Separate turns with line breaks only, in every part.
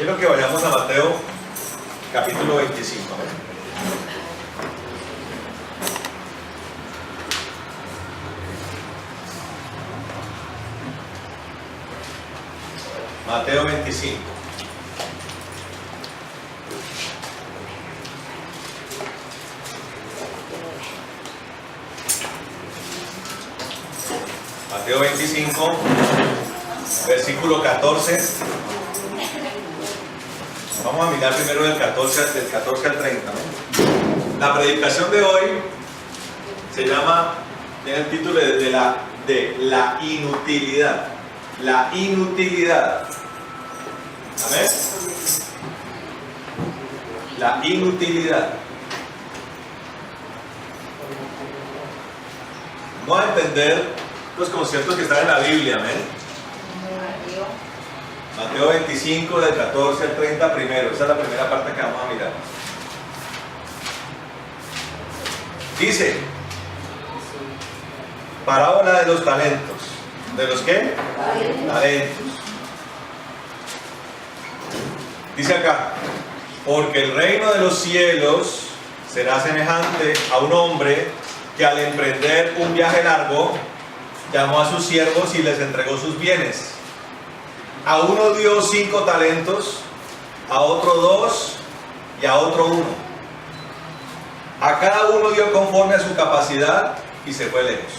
Quiero que vayamos a Mateo capítulo 25. Mateo 25. Mateo 25, versículo 14. Vamos a mirar primero del 14 al 30. ¿No? La predicación de hoy se llama, tiene el título de la inutilidad. La inutilidad. ¿Amén? La inutilidad. Vamos a entender los conceptos que están en la Biblia. ¿Amén? Mateo 25, del 14 al 30 primero. Esa es la primera parte que vamos a mirar. Dice, parábola de los talentos. ¿De los qué? Talentos. Dice acá, porque el reino de los cielos será semejante a un hombre que al emprender un viaje largo llamó a sus siervos y les entregó sus bienes. A uno dio 5 talentos, a otro 2 y a otro 1. A cada uno dio conforme a su capacidad y se fue lejos.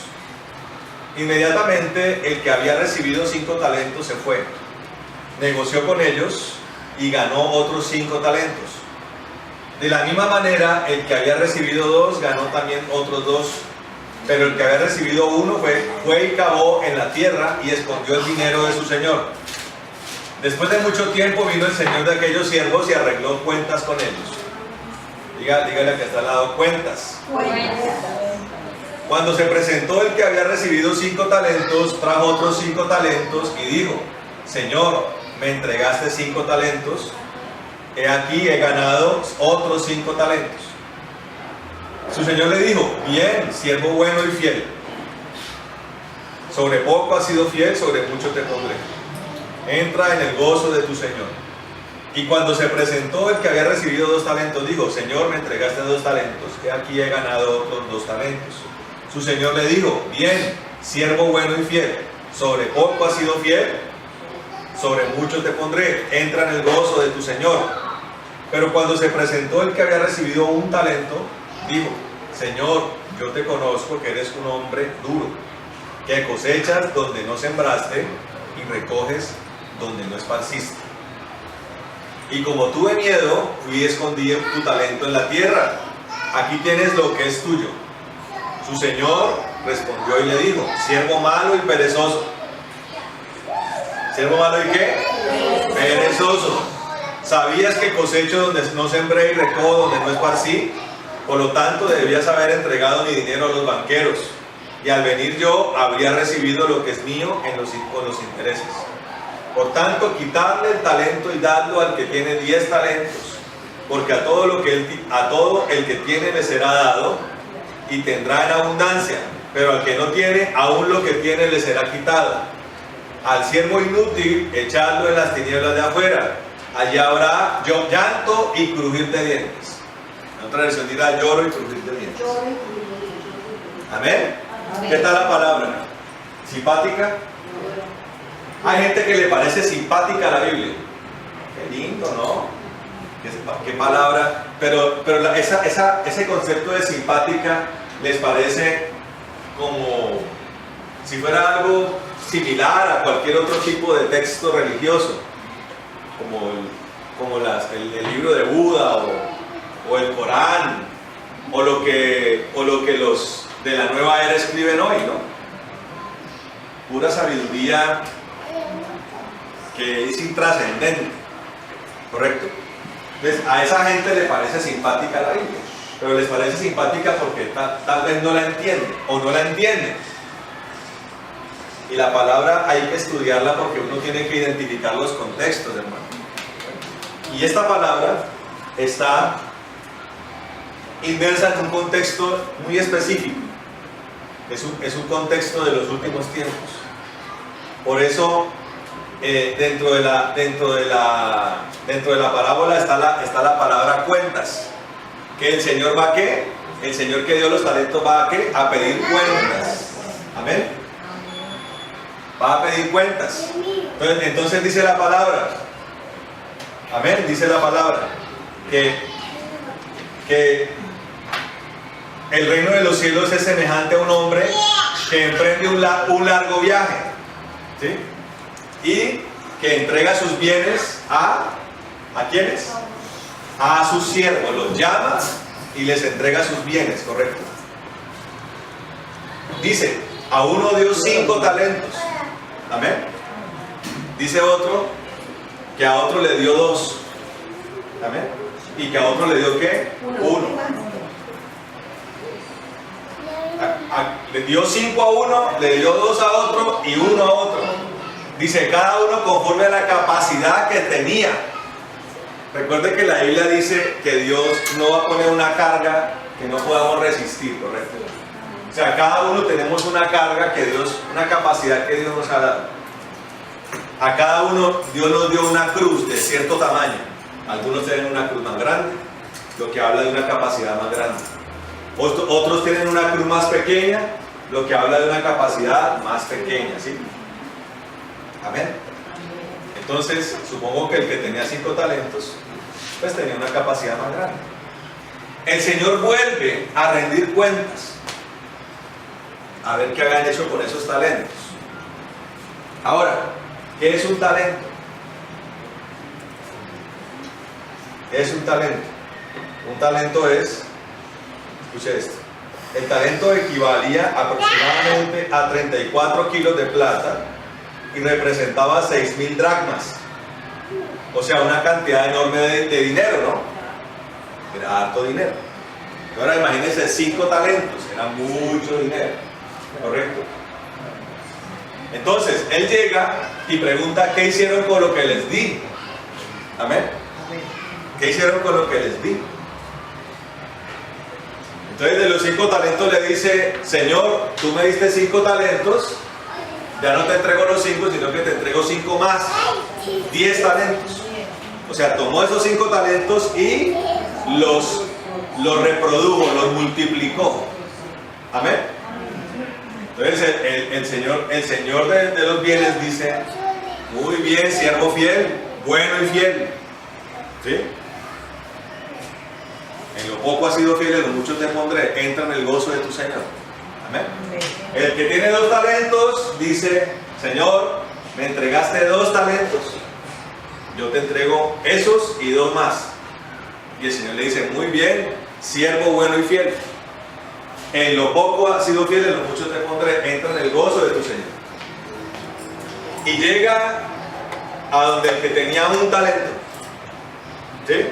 Inmediatamente el que había recibido 5 talentos se fue, negoció con ellos y ganó otros 5 talentos. De la misma manera, el que había recibido 2 ganó también otros 2. Pero el que había recibido 1 fue y cavó en la tierra y escondió el dinero de su señor. Después de mucho tiempo vino el señor de aquellos siervos y arregló cuentas con ellos. Dígale que está al lado, cuentas. Cuando se presentó el que había recibido 5 talentos, trajo otros 5 talentos y dijo, Señor, me entregaste 5 talentos, he aquí he ganado otros 5 talentos. Su señor le dijo, bien, siervo bueno y fiel. Sobre poco has sido fiel, sobre mucho te pondré. Entra en el gozo de tu señor. Y cuando se presentó el que había recibido 2 talentos, dijo, Señor, me entregaste 2 talentos, he aquí he ganado otros 2 talentos. Su señor le dijo, bien, siervo bueno y fiel, sobre poco has sido fiel, sobre mucho te pondré, entra en el gozo de tu señor. Pero cuando se presentó el que había recibido 1 talento, dijo, Señor, yo te conozco que eres un hombre duro, que cosechas donde no sembraste y recoges donde no esparciste. Y como tuve miedo, fui y escondí tu talento en la tierra. Aquí tienes lo que es tuyo. Su señor respondió y le dijo, siervo malo y perezoso. ¿Siervo malo y qué? Perezoso. ¿Sabías que cosecho donde no sembré y recojo donde no esparcí? Por lo tanto, debías haber entregado mi dinero a los banqueros, y al venir yo habría recibido lo que es mío con los intereses. Por tanto, quitarle el talento y darlo al que tiene 10 talentos, porque a todo el que tiene le será dado, y tendrá en abundancia, pero al que no tiene, aún lo que tiene le será quitado. Al siervo inútil, echadlo en las tinieblas de afuera, allá habrá llanto y crujir de dientes. En otra versión dirá lloro y crujir de dientes. Amén. ¿Qué tal la palabra? ¿Simpática? Hay gente que le parece simpática a la Biblia. Qué lindo, ¿no? Qué palabra. Pero ese concepto de simpática les parece como si fuera algo similar a cualquier otro tipo de texto religioso, como el libro de Buda o el Corán, o lo que los de la nueva era escriben hoy, ¿no? Pura sabiduría que es intrascendente, ¿correcto? Entonces a esa gente le parece simpática la Biblia, pero les parece simpática porque tal vez no la entienden o no la entienden. Y la palabra hay que estudiarla porque uno tiene que identificar los contextos, hermano. Y esta palabra está inmersa en un contexto muy específico. Es un contexto de los últimos tiempos. Por eso dentro de la parábola está la palabra cuentas. Que el Señor va a ¿qué? El Señor que dio los talentos va a ¿qué? A pedir cuentas. Amén. Va a pedir cuentas. Entonces dice la palabra. Amén. Dice la palabra que el reino de los cielos es semejante a un hombre que emprende un largo viaje, ¿sí? Y que entrega sus bienes ¿a quiénes? A sus siervos. Los llama y les entrega sus bienes, correcto. Dice, a uno dio 5 talentos. Amén. Dice otro que a otro le dio 2. Amén. Y que a otro le dio ¿qué? 1. Le dio 5 a uno, le dio 2 a otro y 1 a otro. Dice, cada uno conforme a la capacidad que tenía. Recuerde que la Biblia dice que Dios no va a poner una carga que no podamos resistir, ¿correcto? O sea, cada uno tenemos una carga que Dios, una capacidad que Dios nos ha dado. A cada uno Dios nos dio una cruz de cierto tamaño. Algunos tienen una cruz más grande, lo que habla de una capacidad más grande. Otros tienen una cruz más pequeña, lo que habla de una capacidad más pequeña, ¿sí? Amén. Entonces, supongo que el que tenía 5 talentos, pues tenía una capacidad más grande. El Señor vuelve a rendir cuentas, a ver qué hagan hecho con esos talentos. Ahora, ¿qué es un talento? ¿Qué es un talento? Un talento es, escuche esto, el talento equivalía aproximadamente a 34 kilos de plata y representaba 6.000 dracmas. O sea, una cantidad enorme de dinero, ¿no? Era harto dinero. Ahora imagínense 5 talentos, era mucho dinero, ¿correcto? Entonces, él llega y pregunta, ¿qué hicieron con lo que les di? Amén. ¿Qué hicieron con lo que les di? Entonces, de los 5 talentos le dice, Señor, tú me diste 5 talentos, ya no te entrego los 5, sino que te entrego 5 más, 10 talentos. O sea, tomó esos 5 talentos y los reprodujo, los multiplicó. Amén. Entonces el Señor de los bienes dice, muy bien, siervo fiel, bueno y fiel. ¿Sí? En lo poco has sido fiel, en lo mucho te pondré. Entra en el gozo de tu Señor. Amén. El que tiene 2 talentos dice, Señor, me entregaste 2 talentos, yo te entrego esos y 2 más. Y el Señor le dice, muy bien, siervo bueno y fiel. En lo poco has sido fiel, en lo mucho te pondré. Entra en el gozo de tu Señor. Y llega a donde el que tenía 1 talento, ¿sí?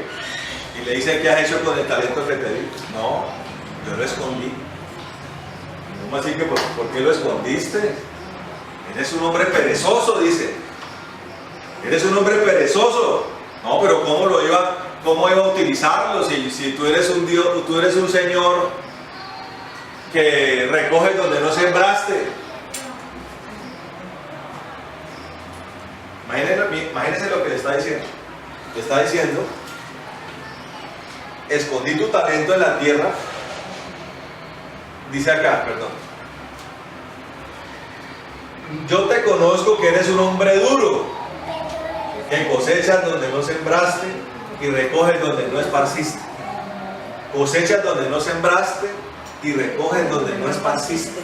Y le dice, ¿qué has hecho con el talento que te di? No, yo lo escondí. ¿Cómo así que por qué lo escondiste? Eres un hombre perezoso, dice. Eres un hombre perezoso. No, pero ¿cómo iba a utilizarlo? Si tú eres un Dios, tú eres un Señor que recoges donde no sembraste. Imagínense lo que le está diciendo. Le está diciendo, escondí tu talento en la tierra. Dice acá, perdón. Yo te conozco que eres un hombre duro, que cosechas donde no sembraste y recoges donde no esparciste. Cosechas donde no sembraste y recoges donde no esparciste.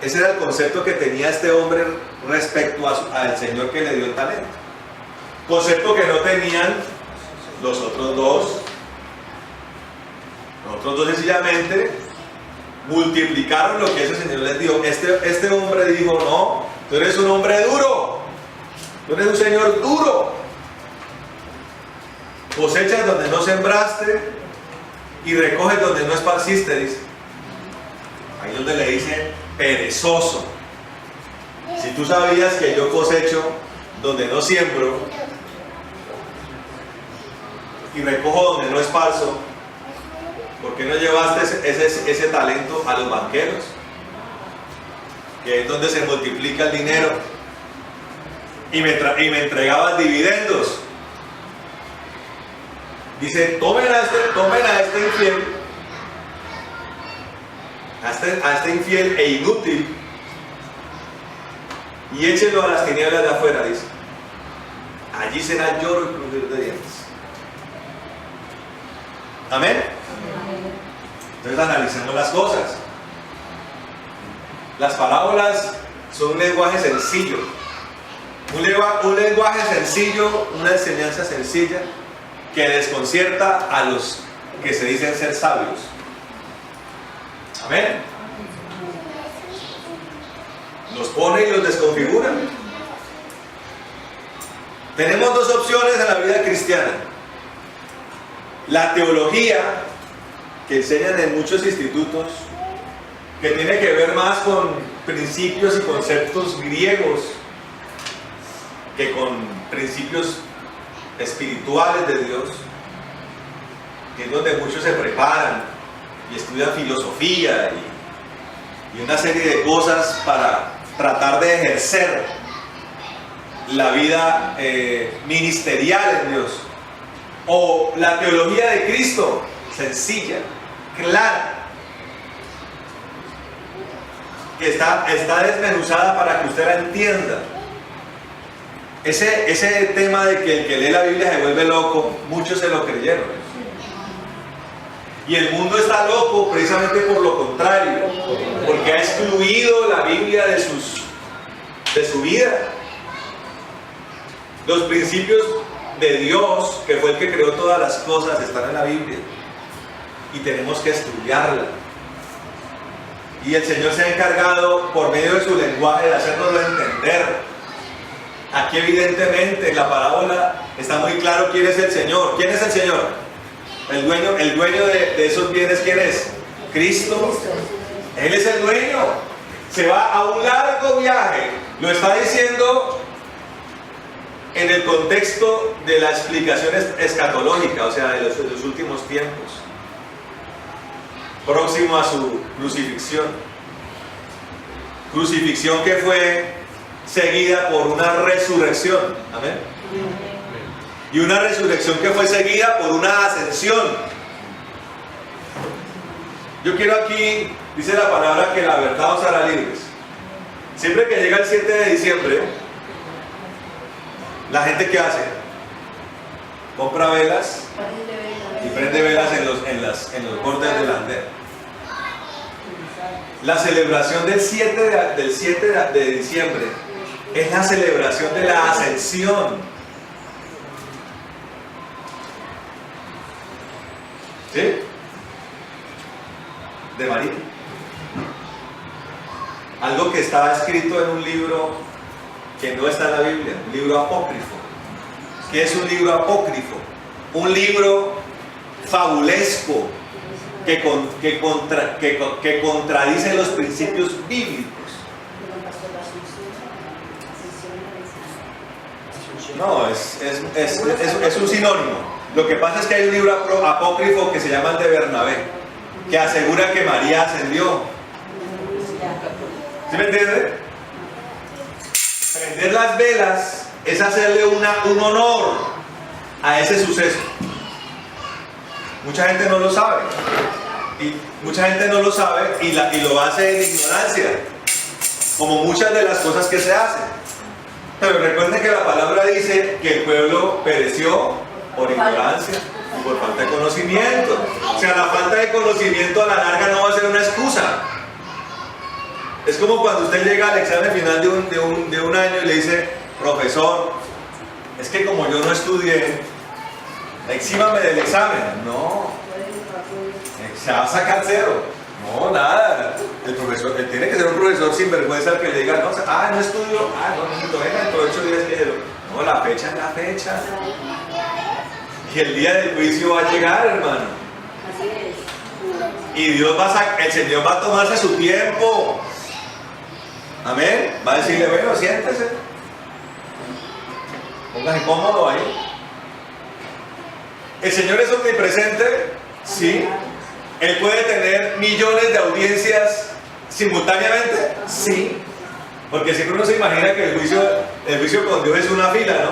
Ese era el concepto que tenía este hombre respecto al Señor que le dio el talento. Concepto que no tenían los otros dos. Los otros dos sencillamente multiplicaron lo que ese Señor les dio. Este hombre dijo, no, tú eres un hombre duro. Tú eres un Señor duro. Cosechas donde no sembraste y recoges donde no esparciste, dice. Ahí donde le dice perezoso. Si tú sabías que yo cosecho donde no siembro y recojo donde no esparzo, ¿por qué no llevaste ese talento a los banqueros? Que es donde se multiplica el dinero. y me entregabas dividendos. Dice, tomen a este infiel, a este infiel e inútil, y échenlo a las tinieblas de afuera, dice. Allí será lloro y crujir de dientes. Amén. Entonces analicemos las cosas. Las parábolas son un lenguaje sencillo. Un lenguaje sencillo, una enseñanza sencilla que desconcierta a los que se dicen ser sabios. Amén. Los pone y los desconfigura. Tenemos dos opciones en la vida cristiana. La teología, que enseñan en muchos institutos, que tiene que ver más con principios y conceptos griegos que con principios espirituales de Dios, que es donde muchos se preparan y estudian filosofía y una serie de cosas para tratar de ejercer la vida ministerial en Dios. O la teología de Cristo, sencilla, clara, que está desmenuzada para que usted la entienda. Ese tema de que el que lee la Biblia se vuelve loco, muchos se lo creyeron. Y el mundo está loco precisamente por lo contrario, porque ha excluido la Biblia de su vida. Los principios de Dios, que fue el que creó todas las cosas, están en la Biblia y tenemos que estudiarla. Y el Señor se ha encargado por medio de su lenguaje de hacernoslo entender. Aquí evidentemente en la parábola está muy claro quién es el Señor. ¿Quién es el Señor? El dueño de esos bienes, ¿quién es? Cristo. Él es el dueño. Se va a un largo viaje. Lo está diciendo en el contexto de la explicación escatológica, o sea, de los últimos tiempos, próximo a su crucifixión. Crucifixión que fue seguida por una resurrección. Amén. Y una resurrección que fue seguida por una ascensión. Yo quiero aquí, dice la palabra, que la verdad os hará libres. Siempre que llega el 7 de diciembre, la gente ¿qué hace? Compra velas y prende velas en los bordes del andén. La celebración del 7 de diciembre es la celebración de la ascensión. ¿Sí? De María. Algo que estaba escrito en un libro que no está en la Biblia, un libro apócrifo. ¿Qué es un libro apócrifo? Un libro fabulesco que contradice los principios bíblicos. No, es un sinónimo. Lo que pasa es que hay un libro apócrifo que se llama el de Bernabé, que asegura que María ascendió. ¿Sí me entiende? Prender las velas es hacerle un honor a ese suceso. Mucha gente no lo sabe. Y lo hace en ignorancia, como muchas de las cosas que se hacen. Pero recuerden que la palabra dice que el pueblo pereció por ignorancia y por falta de conocimiento. O sea, la falta de conocimiento a la larga no va a ser una excusa. Es como cuando usted llega al examen final de un año y le dice, profesor, es que como yo no estudié, exímame del examen. No, se va a sacar 0. No, nada. El profesor, tiene que ser un profesor sinvergüenza el que le diga, no estudio, no, venga, dentro de 8 días quiero. No, la fecha es la fecha. Y el día del juicio va a llegar, hermano. Y el Señor va a tomarse su tiempo. Amén. Va a decirle, bueno, siéntese. Póngase cómodo ahí. ¿El Señor es omnipresente? Sí. ¿Él puede tener millones de audiencias simultáneamente? Sí. Porque siempre uno se imagina que el juicio El juicio con Dios es una fila, ¿no?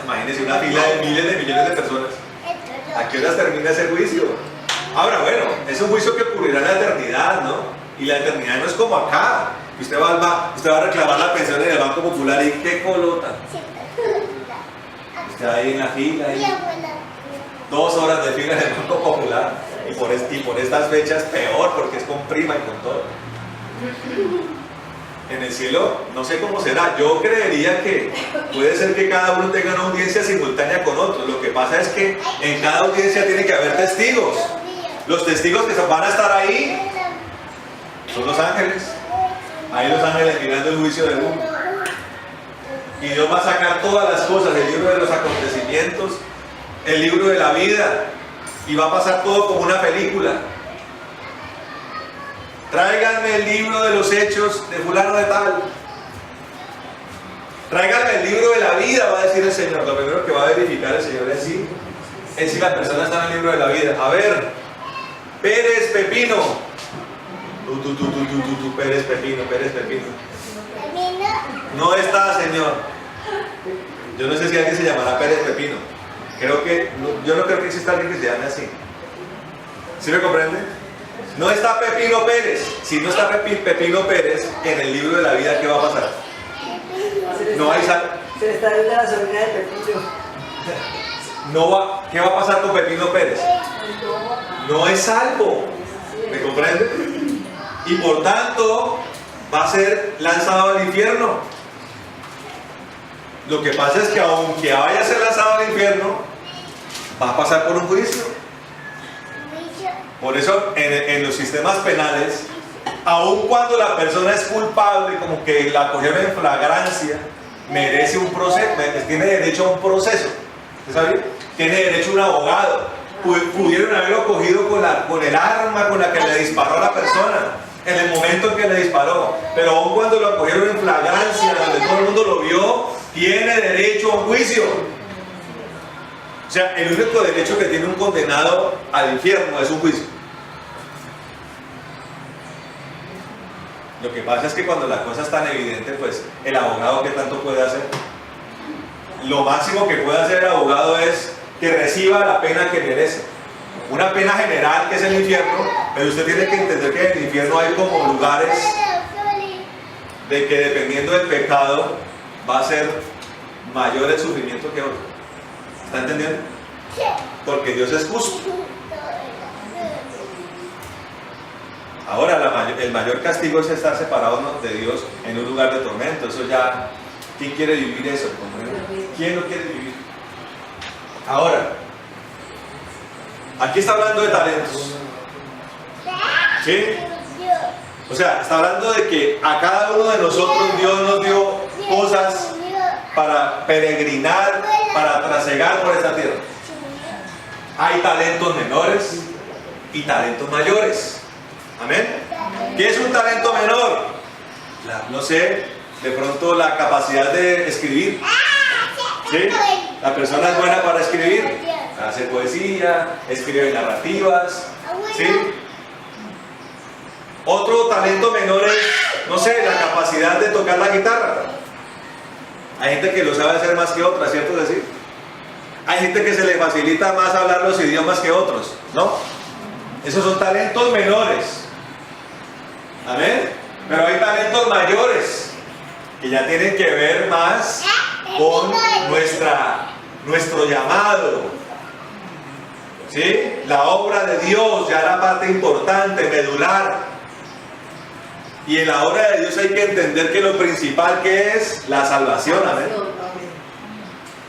Imagínense una fila de miles de millones de personas. ¿A qué horas termina ese juicio? Ahora, bueno, es un juicio que ocurrirá en la eternidad, ¿no? Y la eternidad no es como acá. Usted va a reclamar la pensión en el Banco Popular y qué colota. Usted ahí en la fila, y 2 horas de fila en el Banco Popular. Y por estas fechas peor, porque es con prima y con todo. En el cielo, no sé cómo será. Yo creería que puede ser que cada uno tenga una audiencia simultánea con otro. Lo que pasa es que en cada audiencia tiene que haber testigos. Los testigos que van a estar ahí son los ángeles. Ahí los ángeles mirando el juicio del mundo. Y Dios va a sacar todas las cosas, el libro de los acontecimientos, el libro de la vida, y va a pasar todo como una película. Tráiganme el libro de los hechos de fulano de tal. Tráiganme el libro de la vida, va a decir el Señor. Lo primero que va a verificar el Señor es si la persona está en el libro de la vida. A ver, Pérez Pepino. Tú, Pérez Pepino. No está, Señor. Yo no sé si alguien se llamará Pérez Pepino. Yo no creo que exista alguien que se llame así. ¿Sí me comprende? No está Pepino Pérez. Si no está Pepino Pérez en el libro de la vida, ¿qué va a pasar? No hay sal.
Se le está viendo la sobrina de Pepino.
¿Qué va a pasar con Pepino Pérez? No es salvo. ¿Me comprende? Y por tanto va a ser lanzado al infierno. Lo que pasa es que aunque vaya a ser lanzado al infierno, va a pasar por un juicio. Por eso en los sistemas penales, aun cuando la persona es culpable, como que la cogieron en flagrancia, merece un proceso, tiene derecho a un proceso. ¿Usted sabe? Tiene derecho a un abogado. Pudieron haberlo cogido con el arma con la que le disparó a la persona en el momento en que le disparó, pero aun cuando lo cogieron en flagrancia, donde todo el mundo lo vio, tiene derecho a un juicio. O sea, el único derecho que tiene un condenado al infierno es un juicio. Lo que pasa es que cuando la cosa es tan evidente, pues el abogado, ¿qué tanto puede hacer? Lo máximo que puede hacer el abogado es que reciba la pena que merece. Una pena general, que es el infierno, pero usted tiene que entender que en el infierno hay como lugares de que dependiendo del pecado va a ser mayor el sufrimiento que otro. ¿Está entendiendo? Porque Dios es justo. Ahora, el mayor castigo es estar separados de Dios en un lugar de tormento. Eso ya, ¿quién quiere vivir eso? ¿Quién lo quiere vivir? Ahora, aquí está hablando de talentos. ¿Sí? O sea, está hablando de que a cada uno de nosotros Dios nos dio cosas para peregrinar, para trasegar por esta tierra. Hay talentos menores y talentos mayores. Amén. ¿Qué es un talento menor? No sé, de pronto la capacidad de escribir. ¿Sí? La persona es buena para escribir, hace poesía, escribe narrativas. ¿Sí? Otro talento menor es, no sé, la capacidad de tocar la guitarra. Hay gente que lo sabe hacer más que otras, ¿cierto decir? Hay gente que se le facilita más hablar los idiomas que otros, ¿no? Esos son talentos menores. Amén. Pero hay talentos mayores que ya tienen que ver más con nuestro llamado. ¿Sí? La obra de Dios, ya la parte importante, medular. Y en la obra de Dios hay que entender que lo principal que es la salvación. Amén.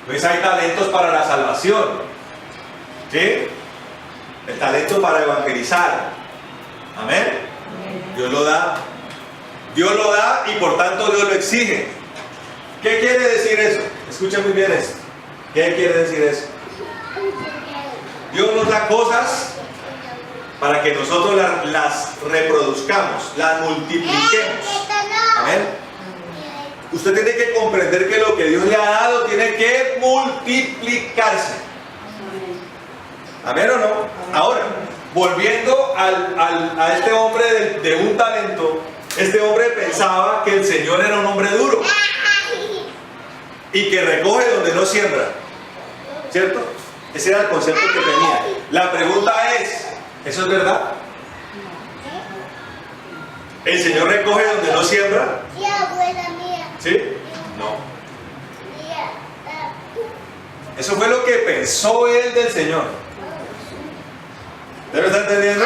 Pues hay talentos para la salvación. ¿Sí? El talento para evangelizar. Amén. Dios lo da. Dios lo da y por tanto Dios lo exige. ¿Qué quiere decir eso? Escuchen muy bien esto. ¿Qué quiere decir eso? Dios nos da cosas para que nosotros las reproduzcamos, las multipliquemos. Amén. Usted tiene que comprender que lo que Dios le ha dado tiene que multiplicarse. ¿Amén o no? Ahora, volviendo a este hombre de un talento, Este hombre pensaba que el Señor era un hombre duro y que recoge donde no siembra, ¿cierto? Ese era el concepto que tenía. La pregunta es, ¿eso es verdad? ¿El Señor recoge donde no siembra? ¿Sí? No. Eso fue lo que pensó él del Señor. ¿Usted me está entendiendo?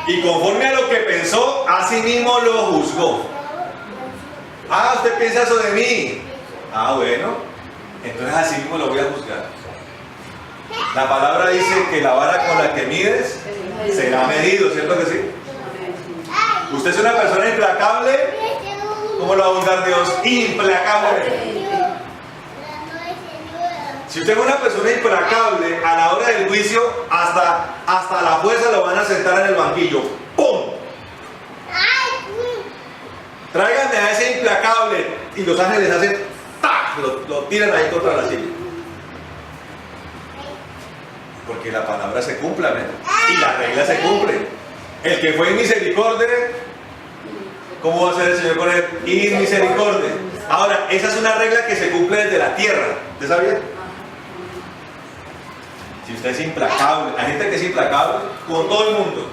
Y conforme a lo que pensó, así mismo lo juzgó. Ah, usted piensa eso de mí. Ah, bueno, entonces así mismo lo voy a juzgar. La palabra dice que la vara con la que mides será medido, ¿cierto que sí? Usted es una persona implacable, ¿cómo lo va a juzgar Dios? Implacable. Si usted es una persona implacable, a la hora del juicio, hasta la fuerza lo van a sentar en el banquillo. ¡Pum! Tráiganme a ese implacable. Y los ángeles hacen ¡tac! Lo tiran ahí contra la silla. Porque la palabra se cumple, amén. Y la regla se cumple. El que fue inmisericordia, ¿cómo va a ser el Señor con él? Inmisericordia. Ahora, esa es una regla que se cumple desde la tierra. ¿Usted sabía? Si usted es implacable, hay gente que es implacable con todo el mundo.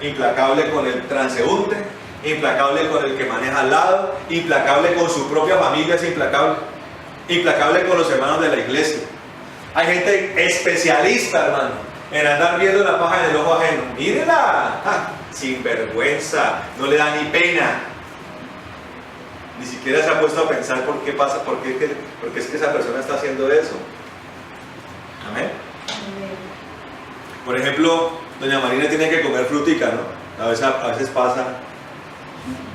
Implacable con el transeúnte, implacable con el que maneja al lado, implacable con su propia familia, es implacable. Implacable con los hermanos de la iglesia. Hay gente especialista, hermano, en andar viendo la paja en el ojo ajeno. Mírela, sin vergüenza, no le da ni pena. Ni siquiera se ha puesto a pensar por qué pasa, por qué es que esa persona está haciendo eso. Amén. Por ejemplo, doña Marina tiene que comer frutica, ¿no? A veces pasa.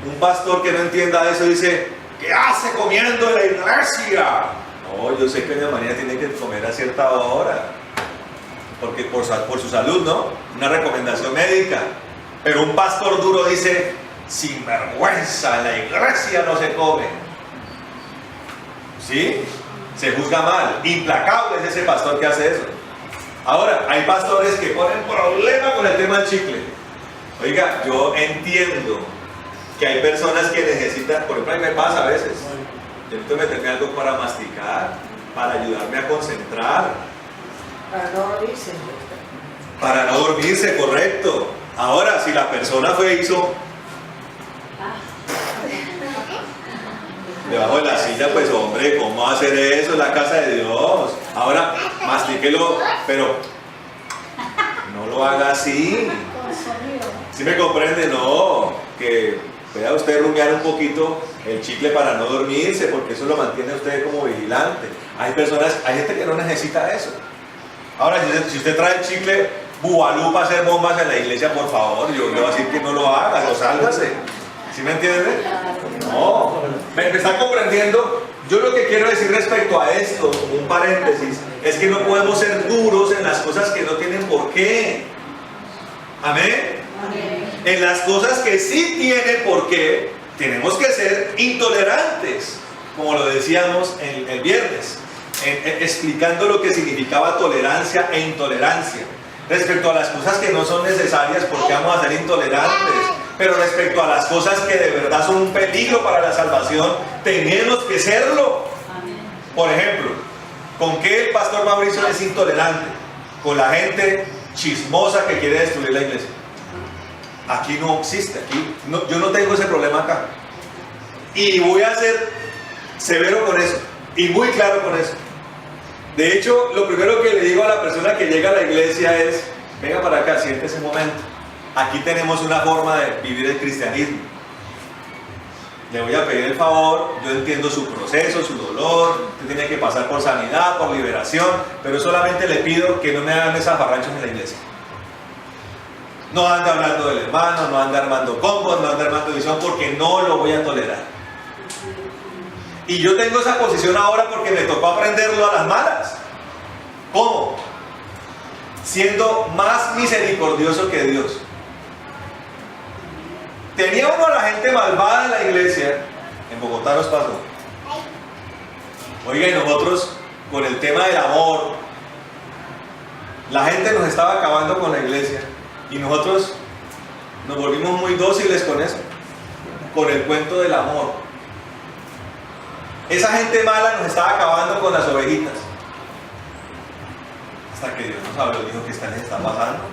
Un pastor que no entienda eso dice, ¿qué hace comiendo en la iglesia? No, yo sé que doña Marina tiene que comer a cierta hora, porque por su salud, ¿no? Una recomendación médica. Pero un pastor duro dice, sin vergüenza, en la iglesia no se come. ¿Sí? Se juzga mal. Implacable es ese pastor que hace eso. Ahora, hay pastores que ponen problema con el tema del chicle. Oiga, yo entiendo que hay personas que necesitan, por ejemplo, a mí me pasa a veces, yo necesito meterme algo para masticar, para ayudarme a concentrar.
Para no dormirse.
Para no dormirse, correcto. Ahora, si la persona hizo debajo de la silla, pues hombre, ¿cómo va a hacer eso en la casa de Dios? Ahora, mastíquelo, pero no lo haga así. ¿Sí me comprende? No, que pueda usted rumiar un poquito el chicle para no dormirse, porque eso lo mantiene a usted como vigilante. Hay gente que no necesita eso. Ahora, si usted trae el chicle bubalú para hacer bombas en la iglesia, por favor, yo le voy a decir que no lo haga, lo sálgase. ¿Sí me entiende? No, ¿me está comprendiendo? Yo lo que quiero decir respecto a esto, como un paréntesis, es que no podemos ser duros en las cosas que no tienen por qué. ¿Amén? Amén. En las cosas que sí tienen por qué, tenemos que ser intolerantes, como lo decíamos el viernes, explicando lo que significaba tolerancia e intolerancia. Respecto a las cosas que no son necesarias, ¿por qué vamos a ser intolerantes? Pero respecto a las cosas que de verdad son un peligro para la salvación, tenemos que serlo. Por ejemplo, ¿con qué el pastor Mauricio es intolerante? Con la gente chismosa que quiere destruir la iglesia. Aquí no existe, yo no tengo ese problema acá. Y voy a ser severo con eso, y muy claro con eso. De hecho, lo primero que le digo a la persona que llega a la iglesia es, venga para acá, siéntese un momento. Aquí tenemos una forma de vivir el cristianismo. Le voy a pedir el favor, yo entiendo su proceso, su dolor, usted tiene que pasar por sanidad, por liberación, pero solamente le pido que no me hagan esas barranchas en la iglesia. No ande hablando del hermano, no ande armando combos, no ande armando división, porque no lo voy a tolerar. Y yo tengo esa posición ahora porque me tocó aprenderlo a las malas. ¿Cómo? Siendo más misericordioso que Dios. Tenía uno a la gente malvada en la iglesia, en Bogotá nos pasó. Oiga, y nosotros con el tema del amor, la gente nos estaba acabando con la iglesia y nosotros Nos volvimos muy dóciles con eso, con el cuento del amor. Esa gente mala nos estaba acabando con las ovejitas. Hasta que Dios nos habló y dijo: ¿qué les está pasando?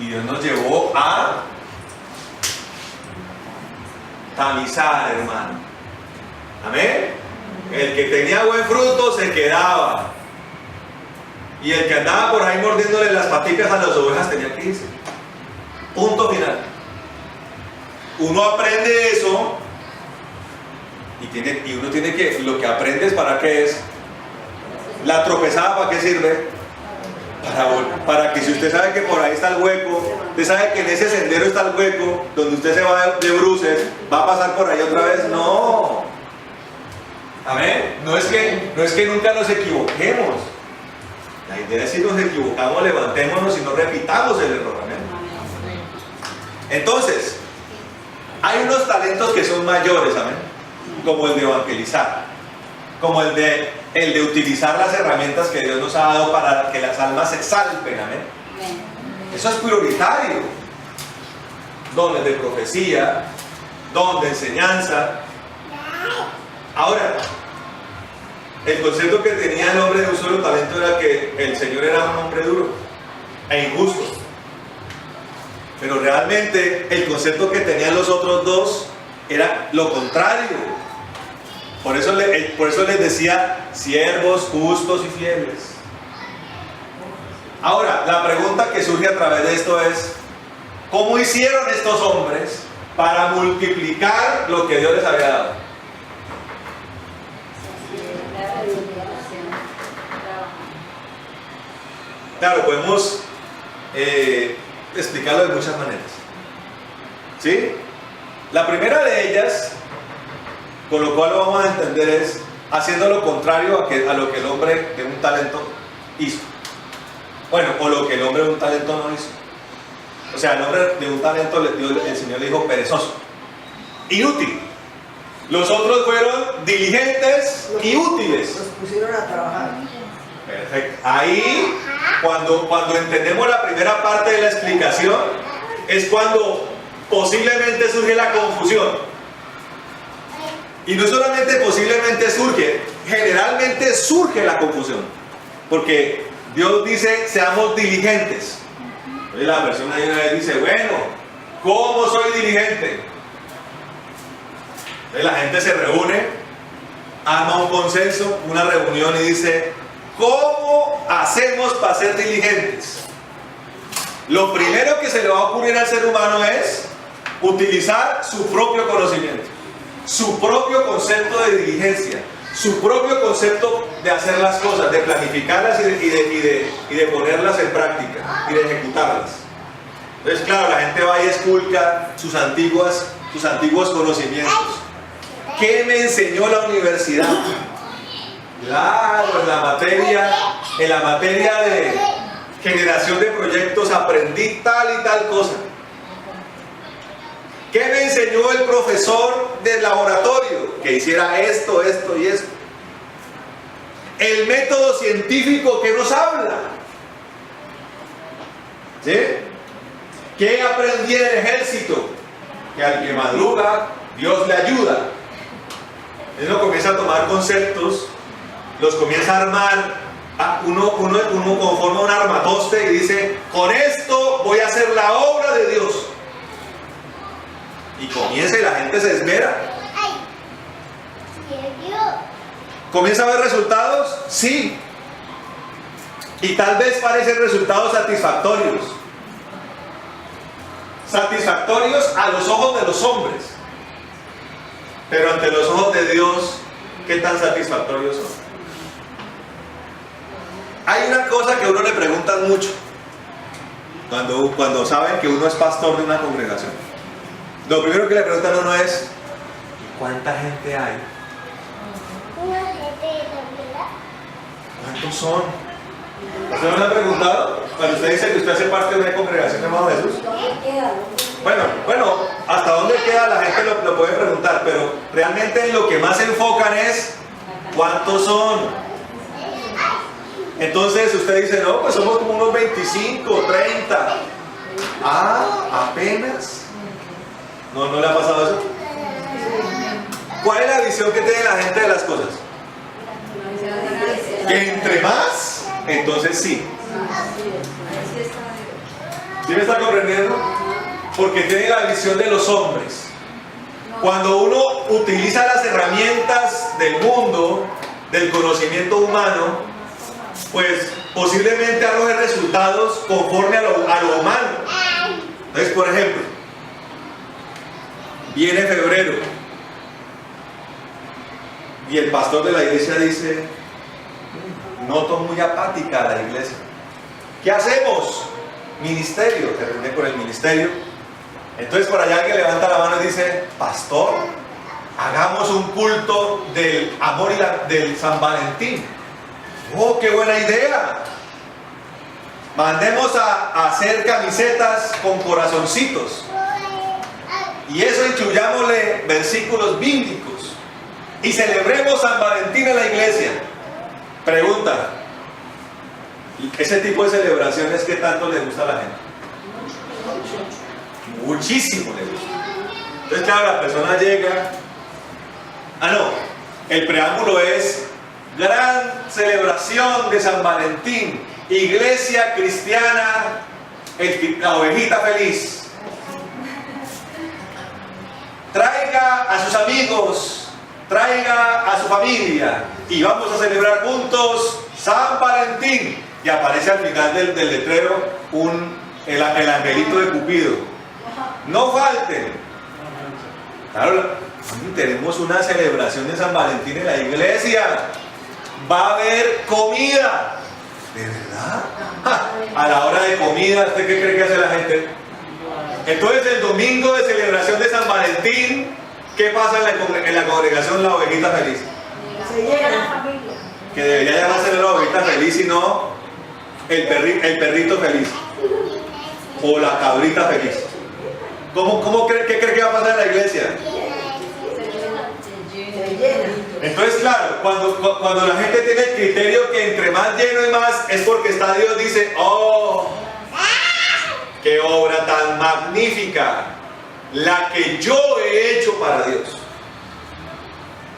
Y Dios nos llevó a tamizar, hermano. Amén. El que tenía buen fruto se quedaba. Y el que andaba por ahí mordiéndole las paticas a las ovejas tenía que irse. Punto final. Uno aprende eso y uno tiene que, lo que aprendes, ¿para qué es? La tropezada, ¿para qué sirve? Para que si usted sabe que por ahí está el hueco, usted sabe que en ese sendero está el hueco, donde usted se va de bruces, va a pasar por ahí otra vez. No. Amén. No es que nunca nos equivoquemos. La idea es, si nos equivocamos, levantémonos y no repitamos el error. Amén. Entonces, hay unos talentos que son mayores, amén, como el de evangelizar, como el de utilizar las herramientas que Dios nos ha dado para que las almas se salven, amén. Eso es prioritario. Dones de profecía, don de enseñanza. Ahora, el concepto que tenía el hombre de un solo talento era que el Señor era un hombre duro e injusto. Pero realmente el concepto que tenían los otros dos era lo contrario. Por eso les decía: siervos justos y fieles. Ahora, la pregunta que surge a través de esto es: ¿cómo hicieron estos hombres para multiplicar lo que Dios les había dado? Claro, podemos explicarlo de muchas maneras. ¿Sí? La primera de ellas, con lo cual lo vamos a entender, es haciendo lo contrario a lo que el hombre de un talento hizo. Bueno, o lo que el hombre de un talento no hizo. O sea, el hombre de un talento, el Señor le dijo: perezoso, inútil. Los otros fueron diligentes y útiles.
Los pusieron a trabajar.
Perfecto. Ahí, cuando entendemos la primera parte de la explicación, es cuando posiblemente surge la confusión. Y no solamente posiblemente surge, generalmente surge la confusión. Porque Dios dice: seamos diligentes. Entonces la persona de una vez dice: bueno, ¿cómo soy diligente? Entonces la gente se reúne, arma un consenso, una reunión, y dice: ¿cómo hacemos para ser diligentes? Lo primero que se le va a ocurrir al ser humano es utilizar su propio conocimiento, su propio concepto de diligencia, su propio concepto de hacer las cosas, de planificarlas y de ponerlas en práctica y de ejecutarlas. Entonces, claro, la gente va y esculca sus antiguos conocimientos. ¿Qué me enseñó la universidad? Claro, en la materia de generación de proyectos aprendí tal y tal cosa. ¿Qué me enseñó el profesor del laboratorio? Que hiciera esto, esto y esto. El método científico que nos habla. ¿Sí? ¿Qué aprendí en el ejército? Que al que madruga, Dios le ayuda. Uno comienza a tomar conceptos, los comienza a armar, uno conforma un armatoste y dice: con esto voy a hacer la obra de Dios. Y comienza, y la gente se esmera. ¿Comienza a ver resultados? Sí. Y tal vez parecen resultados satisfactorios. Satisfactorios a los ojos de los hombres. Pero ante los ojos de Dios, ¿qué tan satisfactorios son? Hay una cosa que a uno le preguntan mucho cuando saben que uno es pastor de una congregación. Lo primero que le preguntan a uno es: ¿cuánta gente hay? ¿Cuántos son? ¿Usted no le ha preguntado? Cuando usted dice que usted hace parte de una congregación llamada Jesús. Bueno, hasta dónde queda la gente lo puede preguntar, pero realmente lo que más se enfocan es ¿cuántos son? Entonces usted dice: no, pues somos como unos 25, 30. Ah, apenas. ¿No le ha pasado eso? ¿Cuál es la visión que tiene la gente de las cosas? Que entre más, entonces sí. ¿Sí me está comprendiendo? Porque tiene la visión de los hombres. Cuando uno utiliza las herramientas del mundo, del conocimiento humano, pues posiblemente arroje resultados conforme a lo humano. Entonces, por ejemplo, viene febrero y el pastor de la iglesia dice: noto muy apática la iglesia. ¿Qué hacemos? Ministerio. Terminé con el ministerio. Entonces por allá alguien levanta la mano y dice: pastor, hagamos un culto del amor y del San Valentín. ¡Oh, qué buena idea! Mandemos a hacer camisetas con corazoncitos. Y eso incluyámosle versículos bíblicos. Y celebremos San Valentín en la iglesia. Pregunta: ¿ese tipo de celebraciones qué tanto le gusta a la gente? Muchísimo le gusta. Entonces claro, la persona llega. El preámbulo es: gran celebración de San Valentín, iglesia cristiana, la ovejita feliz. Traiga a sus amigos, traiga a su familia y vamos a celebrar juntos San Valentín. Y aparece al final del letrero el angelito de Cupido. No falten. Claro, tenemos una celebración de San Valentín en la iglesia. Va a haber comida. ¿De verdad? A la hora de comida, ¿usted qué cree que hace la gente? Entonces el domingo de celebración de San Valentín, ¿qué pasa en la congregación La Ovejita Feliz?
Se llega la familia.
Que debería llamarse la ovejita feliz y no el perrito feliz o la cabrita feliz. ¿Qué cree que va a pasar en la iglesia?
Se llena.
Entonces claro, cuando la gente tiene el criterio que entre más lleno y más, es porque está Dios, dice: oh, qué obra tan magnífica la que yo he hecho para Dios.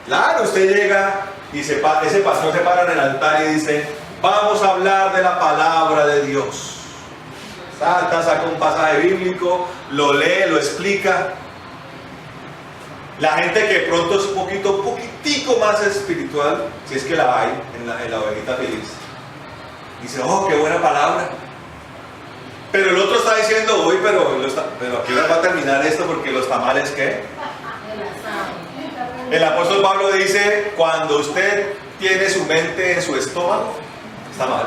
Claro, usted llega y ese pastor se para en el altar y dice: vamos a hablar de la palabra de Dios. Saca un pasaje bíblico, lo lee, lo explica. La gente que pronto es un poquitico más espiritual, si es que la hay en la ovejita feliz, dice: oh, qué buena palabra. Pero el otro está diciendo: uy, pero aquí va a terminar esto, porque los tamales, ¿qué? El apóstol Pablo dice: cuando usted tiene su mente en su estómago, está mal.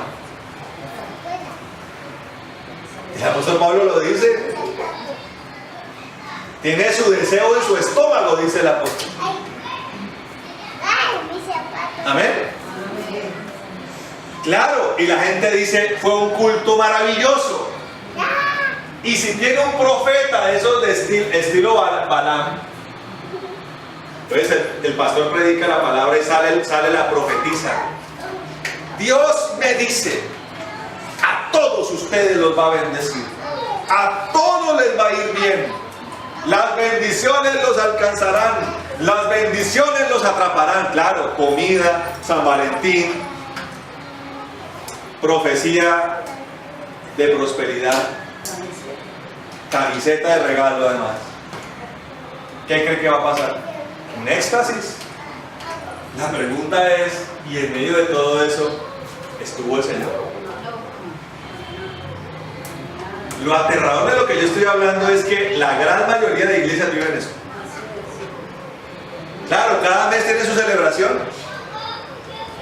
El apóstol Pablo lo dice. Tiene su deseo en su estómago, dice el apóstol. Amén. Claro, y la gente dice: fue un culto maravilloso. Y si tiene un profeta, esos de estilo Balaam, entonces el pastor predica la palabra y sale la profetisa. Dios me dice: a todos ustedes los va a bendecir, a todos les va a ir bien, las bendiciones los alcanzarán, las bendiciones los atraparán. Claro, comida, San Valentín, profecía de prosperidad, camiseta de regalo además. ¿Qué cree que va a pasar? ¿Un éxtasis? La pregunta es: ¿y en medio de todo eso estuvo el Señor? Lo aterrador de lo que yo estoy hablando es que la gran mayoría de iglesias viven eso. Claro, cada mes tiene su celebración.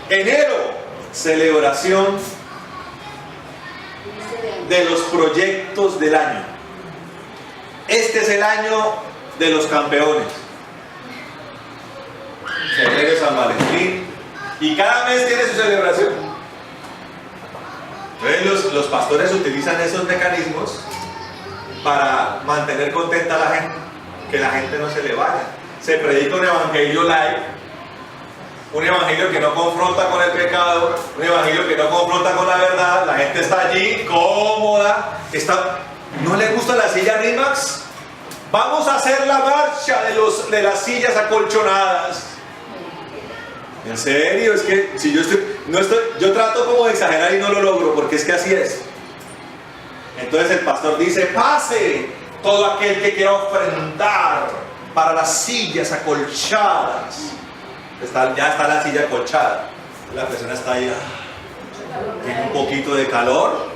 Enero, celebración de los proyectos del año. Este es el año de los campeones. Febrero, San Valentín, y cada mes tiene su celebración. Entonces los pastores utilizan esos mecanismos para mantener contenta a la gente, que la gente no se le vaya. Se predica un evangelio light, un evangelio que no confronta con el pecado, un evangelio que no confronta con la verdad. La gente está allí cómoda, ¿No le gusta la silla Rimax? Vamos a hacer la marcha de las sillas acolchonadas. En serio, es que si yo trato como de exagerar y no lo logro, porque es que así es. Entonces el pastor dice: pase todo aquel que quiera ofrendar para las sillas acolchadas. Ya está la silla acolchada. La persona está ahí, tiene un poquito de calor.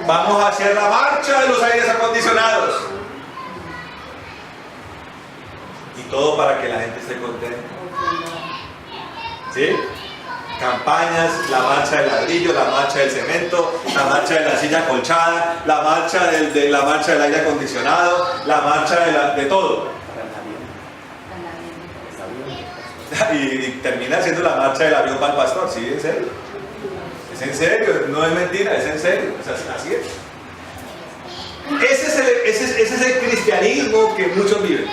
Vamos a hacer la marcha de los aires acondicionados. Y todo para que la gente esté contenta. ¿Sí? Campañas, la marcha del ladrillo, la marcha del cemento, la marcha de la silla acolchada, la marcha del aire acondicionado, la marcha de todo. Y termina siendo la marcha del avión para el pastor. Sí, en serio. Es en serio, no es mentira, es en serio. Así es. Ese es el cristianismo que muchos viven.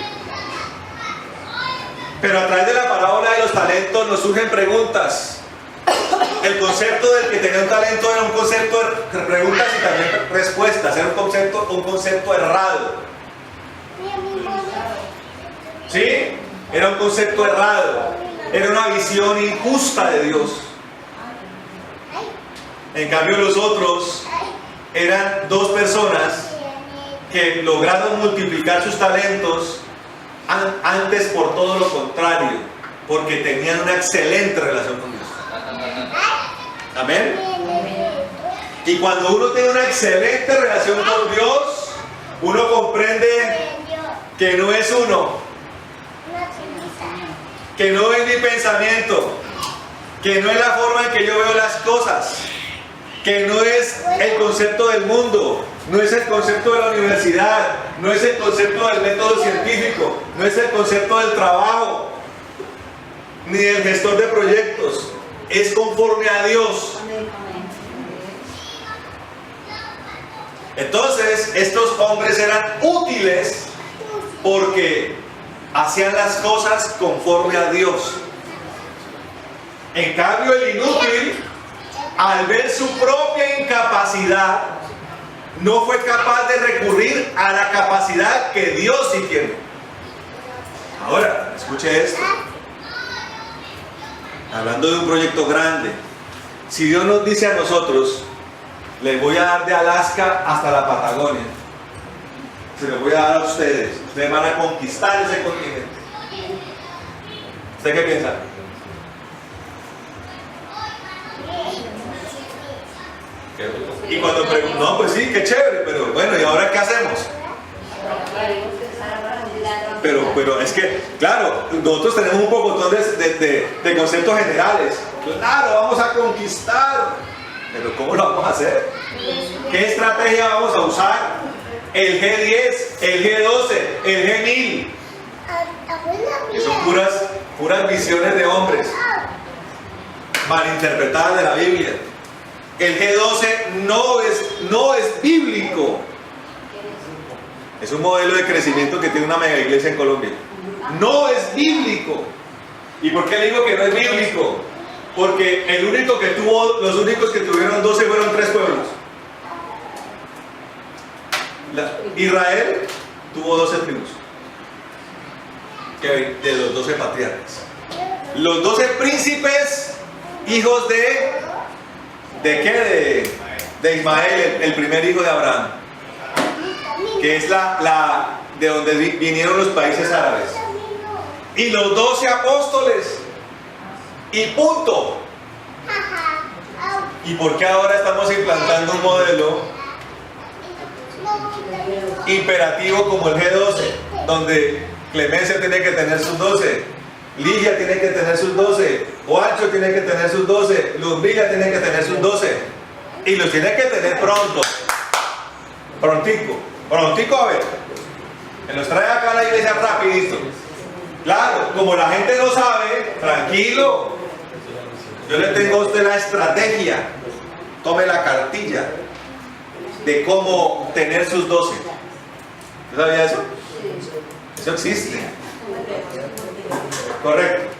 Pero a través de la parábola de los talentos nos surgen preguntas. El concepto del que tenía un talento era un concepto de preguntas y también respuestas. Era un concepto errado. ¿Sí? Era un concepto errado. Era una visión injusta de Dios. En cambio los otros eran dos personas que lograron multiplicar sus talentos antes por todo lo contrario, porque tenían una excelente relación con Dios. Amén. Y cuando uno tiene una excelente relación con Dios, uno comprende que no es uno, que no es mi pensamiento, que no es la forma en que yo veo las cosas, que no es el concepto del mundo, no es el concepto de la universidad, no es el concepto del método científico, no es el concepto del trabajo, ni del gestor de proyectos. Es conforme a Dios. Entonces, estos hombres eran útiles porque hacían las cosas conforme a Dios. En cambio, el inútil, al ver su propia incapacidad, no fue capaz de recurrir a la capacidad que Dios sí tiene. Ahora, escuche esto. Hablando de un proyecto grande, si Dios nos dice a nosotros: les voy a dar de Alaska hasta la Patagonia, se los voy a dar a ustedes, ustedes van a conquistar ese continente, ¿usted qué piensa? Y cuando preguntan: no, pues sí, qué chévere, pero bueno, ¿y ahora qué hacemos? Pero es que, claro, nosotros tenemos un pocotón de conceptos generales. Claro, vamos a conquistar, pero ¿cómo lo vamos a hacer? ¿Qué estrategia vamos a usar? El G10, el G12, el G1000, que son puras visiones de hombres malinterpretadas de la Biblia. El G12 no es bíblico. Es un modelo de crecimiento que tiene una mega iglesia en Colombia. No es bíblico. ¿Y por qué le digo que no es bíblico? Porque los únicos que tuvieron 12 fueron 3 pueblos. Israel tuvo 12 tribus, de los 12 patriarcas. Los 12 príncipes, hijos ¿de qué? De Ismael, el primer hijo de Abraham, que es de donde vinieron los países árabes. Y los 12 apóstoles. Y punto. ¿Y por qué ahora estamos implantando un modelo imperativo como el G12, donde Clemencia tiene que tener sus 12, Ligia tiene que tener sus 12, Oacho tiene que tener sus 12, Luzmila tiene que tener sus 12, y los tiene que tener prontico, a ver, que los trae acá a la iglesia rapidito? Claro, como la gente no sabe, tranquilo, yo le tengo a usted la estrategia. Tome la cartilla de cómo tener sus 12. ¿Usted sabía eso? Eso existe. Correcto.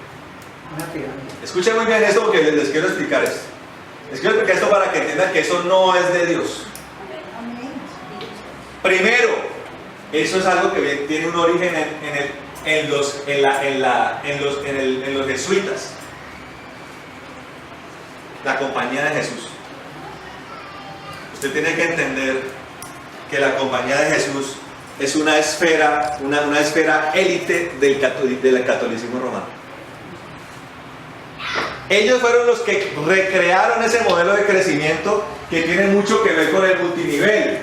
Escuchen muy bien esto porque les quiero explicar esto. Les quiero explicar esto para que entiendan que eso no es de Dios. Primero, eso es algo que tiene un origen en los jesuitas. La compañía de Jesús. Usted tiene que entender que la compañía de Jesús es una esfera élite del catolicismo romano. Ellos fueron los que recrearon ese modelo de crecimiento que tiene mucho que ver con el multinivel,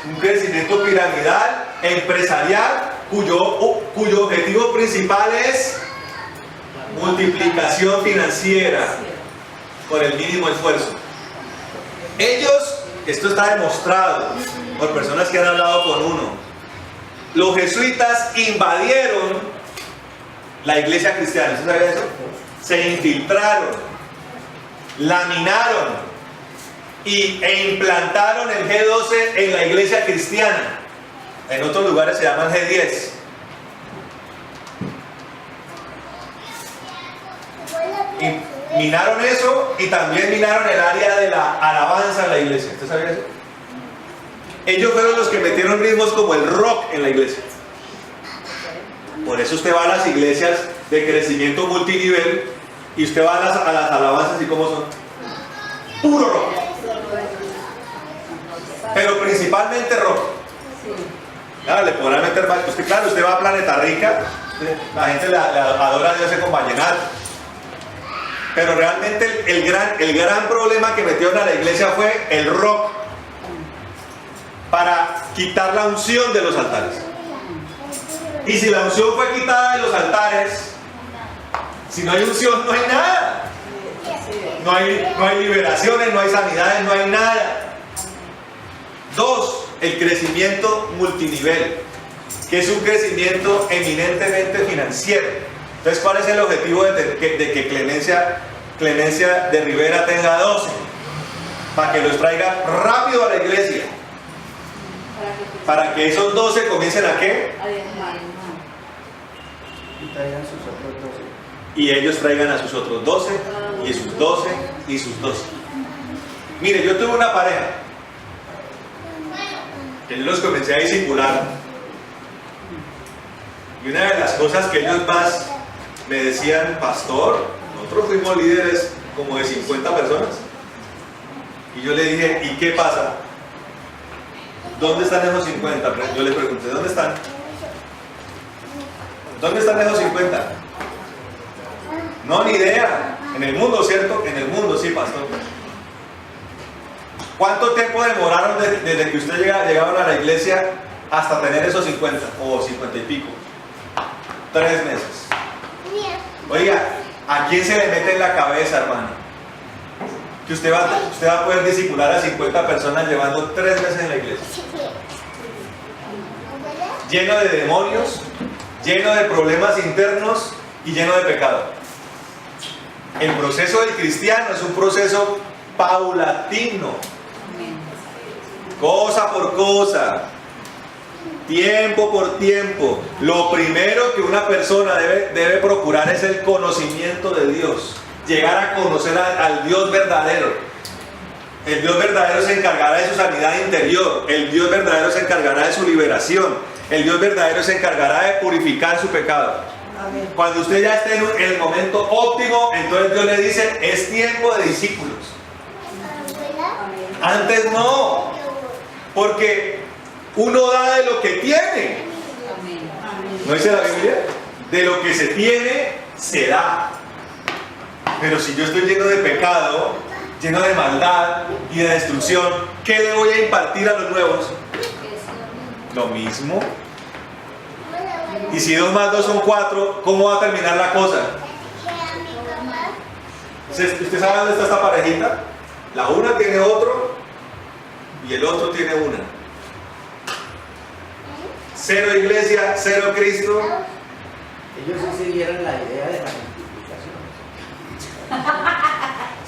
un crecimiento piramidal, empresarial, cuyo objetivo principal es multiplicación financiera con el mínimo esfuerzo. Ellos, esto está demostrado por personas que han hablado con uno, los jesuitas invadieron la iglesia cristiana. ¿Usted sabía eso? Se infiltraron, laminaron e implantaron el G12 en la iglesia cristiana. En otros lugares se llaman G10. Y minaron eso y también minaron el área de la alabanza en la iglesia. ¿Usted sabía eso? Ellos fueron los que metieron ritmos como el rock en la iglesia. Por eso usted va a las iglesias de crecimiento multinivel y usted va a las alabanzas y cómo son. Puro rock. Pero principalmente rock. Claro, le podrán meter más. Claro, usted va a Planeta Rica, la gente le adora a Dios con vallenato. Pero realmente el gran problema que metieron a la iglesia fue el rock, para quitar la unción de los altares. Y si la unción fue quitada de los altares, si no hay unción, no hay nada. No hay liberaciones, no hay sanidades, no hay nada. 2, el crecimiento multinivel, que es un crecimiento eminentemente financiero. Entonces, ¿cuál es el objetivo de que Clemencia de Rivera tenga 12? Para que los traiga rápido a la iglesia. Para que esos 12 comiencen ¿a qué?
Y traigan sus otros 12.
Y ellos traigan a sus otros 12, y sus 12, y sus 12. Mire, yo tuve una pareja que yo los comencé a discipular. Y una de las cosas que ellos más me decían: pastor, nosotros fuimos líderes como de 50 personas. Y yo le dije: ¿y qué pasa? ¿Dónde están esos 50? Yo le pregunté: ¿dónde están? ¿Dónde están esos 50? No, ni idea. En el mundo, ¿cierto? En el mundo, sí, pastor. ¿Cuánto tiempo demoraron desde que usted llegaron a la iglesia hasta tener esos 50 o 50 y pico? 3 meses. Oiga, ¿a quién se le mete en la cabeza, hermano, que usted va a poder discipular a 50 personas llevando 3 meses en la iglesia? Lleno de demonios, lleno de problemas internos y lleno de pecado. El proceso del cristiano es un proceso paulatino, cosa por cosa, tiempo por tiempo. Lo primero que una persona debe procurar es el conocimiento de Dios, llegar a conocer al Dios verdadero. El Dios verdadero se encargará de su sanidad interior, el Dios verdadero se encargará de su liberación, el Dios verdadero se encargará de purificar su pecado.
Amén.
Cuando usted ya esté en el momento óptimo, entonces Dios le dice: es tiempo de discípulos. Antes no, porque uno da de lo que tiene. ¿No dice la Biblia? De lo que se tiene, se da. Pero si yo estoy lleno de pecado, lleno de maldad y de destrucción, ¿qué le voy a impartir a los nuevos? Lo mismo. Y si 2 más 2 son 4, ¿cómo va a terminar la cosa? ¿Usted sabe dónde está esta parejita? La una tiene otro y el otro tiene una. 0 iglesia, 0 Cristo.
Ellos sí siguieron la idea de la multiplicación.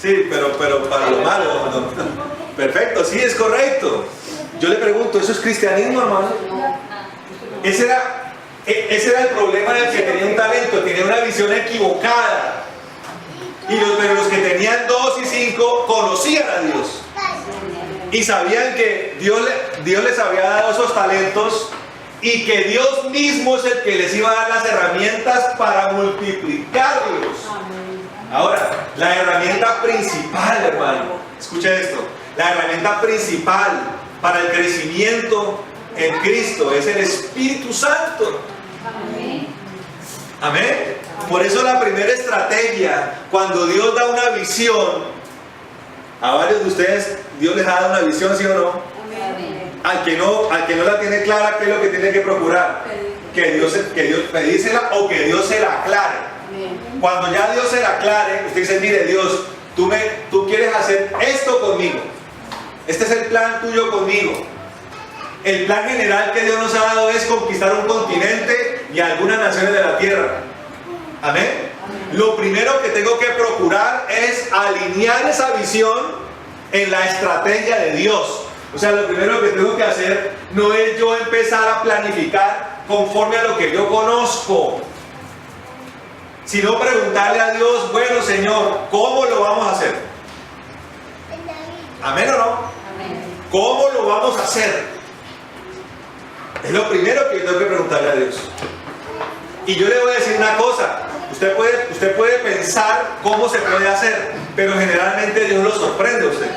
Sí, pero para lo malo. No. Perfecto, sí, es correcto. Yo le pregunto, ¿eso es cristianismo, hermano? Ese era el problema del que tenía un talento, tenía una visión equivocada. Pero los que tenían 2 y 5 conocían a Dios. y sabían que Dios les había dado esos talentos y que Dios mismo es el que les iba a dar las herramientas para multiplicarlos. Ahora, la herramienta principal, hermano, escucha esto, la herramienta principal para el crecimiento en Cristo es el Espíritu Santo. Amén. Por eso la primera estrategia, cuando Dios da una visión, a varios de ustedes Dios les ha dado una visión, ¿sí o no? Al que no la tiene clara, ¿qué es lo que tiene que procurar? Que Dios pedírsela o que Dios se la aclare. Cuando ya Dios se la aclare, usted dice, mire Dios, tú quieres hacer esto conmigo. Este es el plan tuyo conmigo. El plan general que Dios nos ha dado es conquistar un continente y algunas naciones de la tierra. Amén. Lo primero que tengo que procurar es alinear esa visión en la estrategia de Dios. O sea, lo primero que tengo que hacer no es yo empezar a planificar conforme a lo que yo conozco, sino preguntarle a Dios, bueno Señor, ¿cómo lo vamos a hacer? ¿Amén o no? ¿Cómo lo vamos a hacer? Es lo primero que yo tengo que preguntarle a Dios. Y yo le voy a decir una cosa, usted puede pensar cómo se puede hacer, pero generalmente Dios lo sorprende a usted.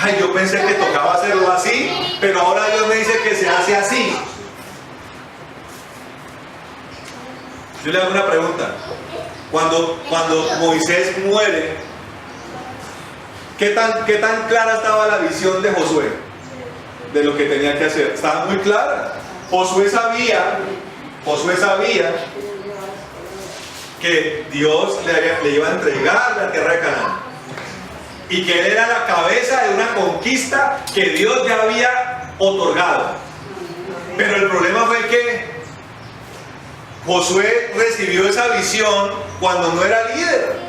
Ay, yo pensé que tocaba hacerlo así, pero ahora Dios me dice que se hace así. Yo le hago una pregunta. Cuando Moisés muere, ¿qué tan clara estaba la visión de Josué? De lo que tenía que hacer. Estaba muy clara. Josué sabía que Dios le iba a entregar la tierra de Canaán. Y que él era la cabeza de una conquista que Dios ya había otorgado. Pero el problema fue que Josué recibió esa visión cuando no era líder.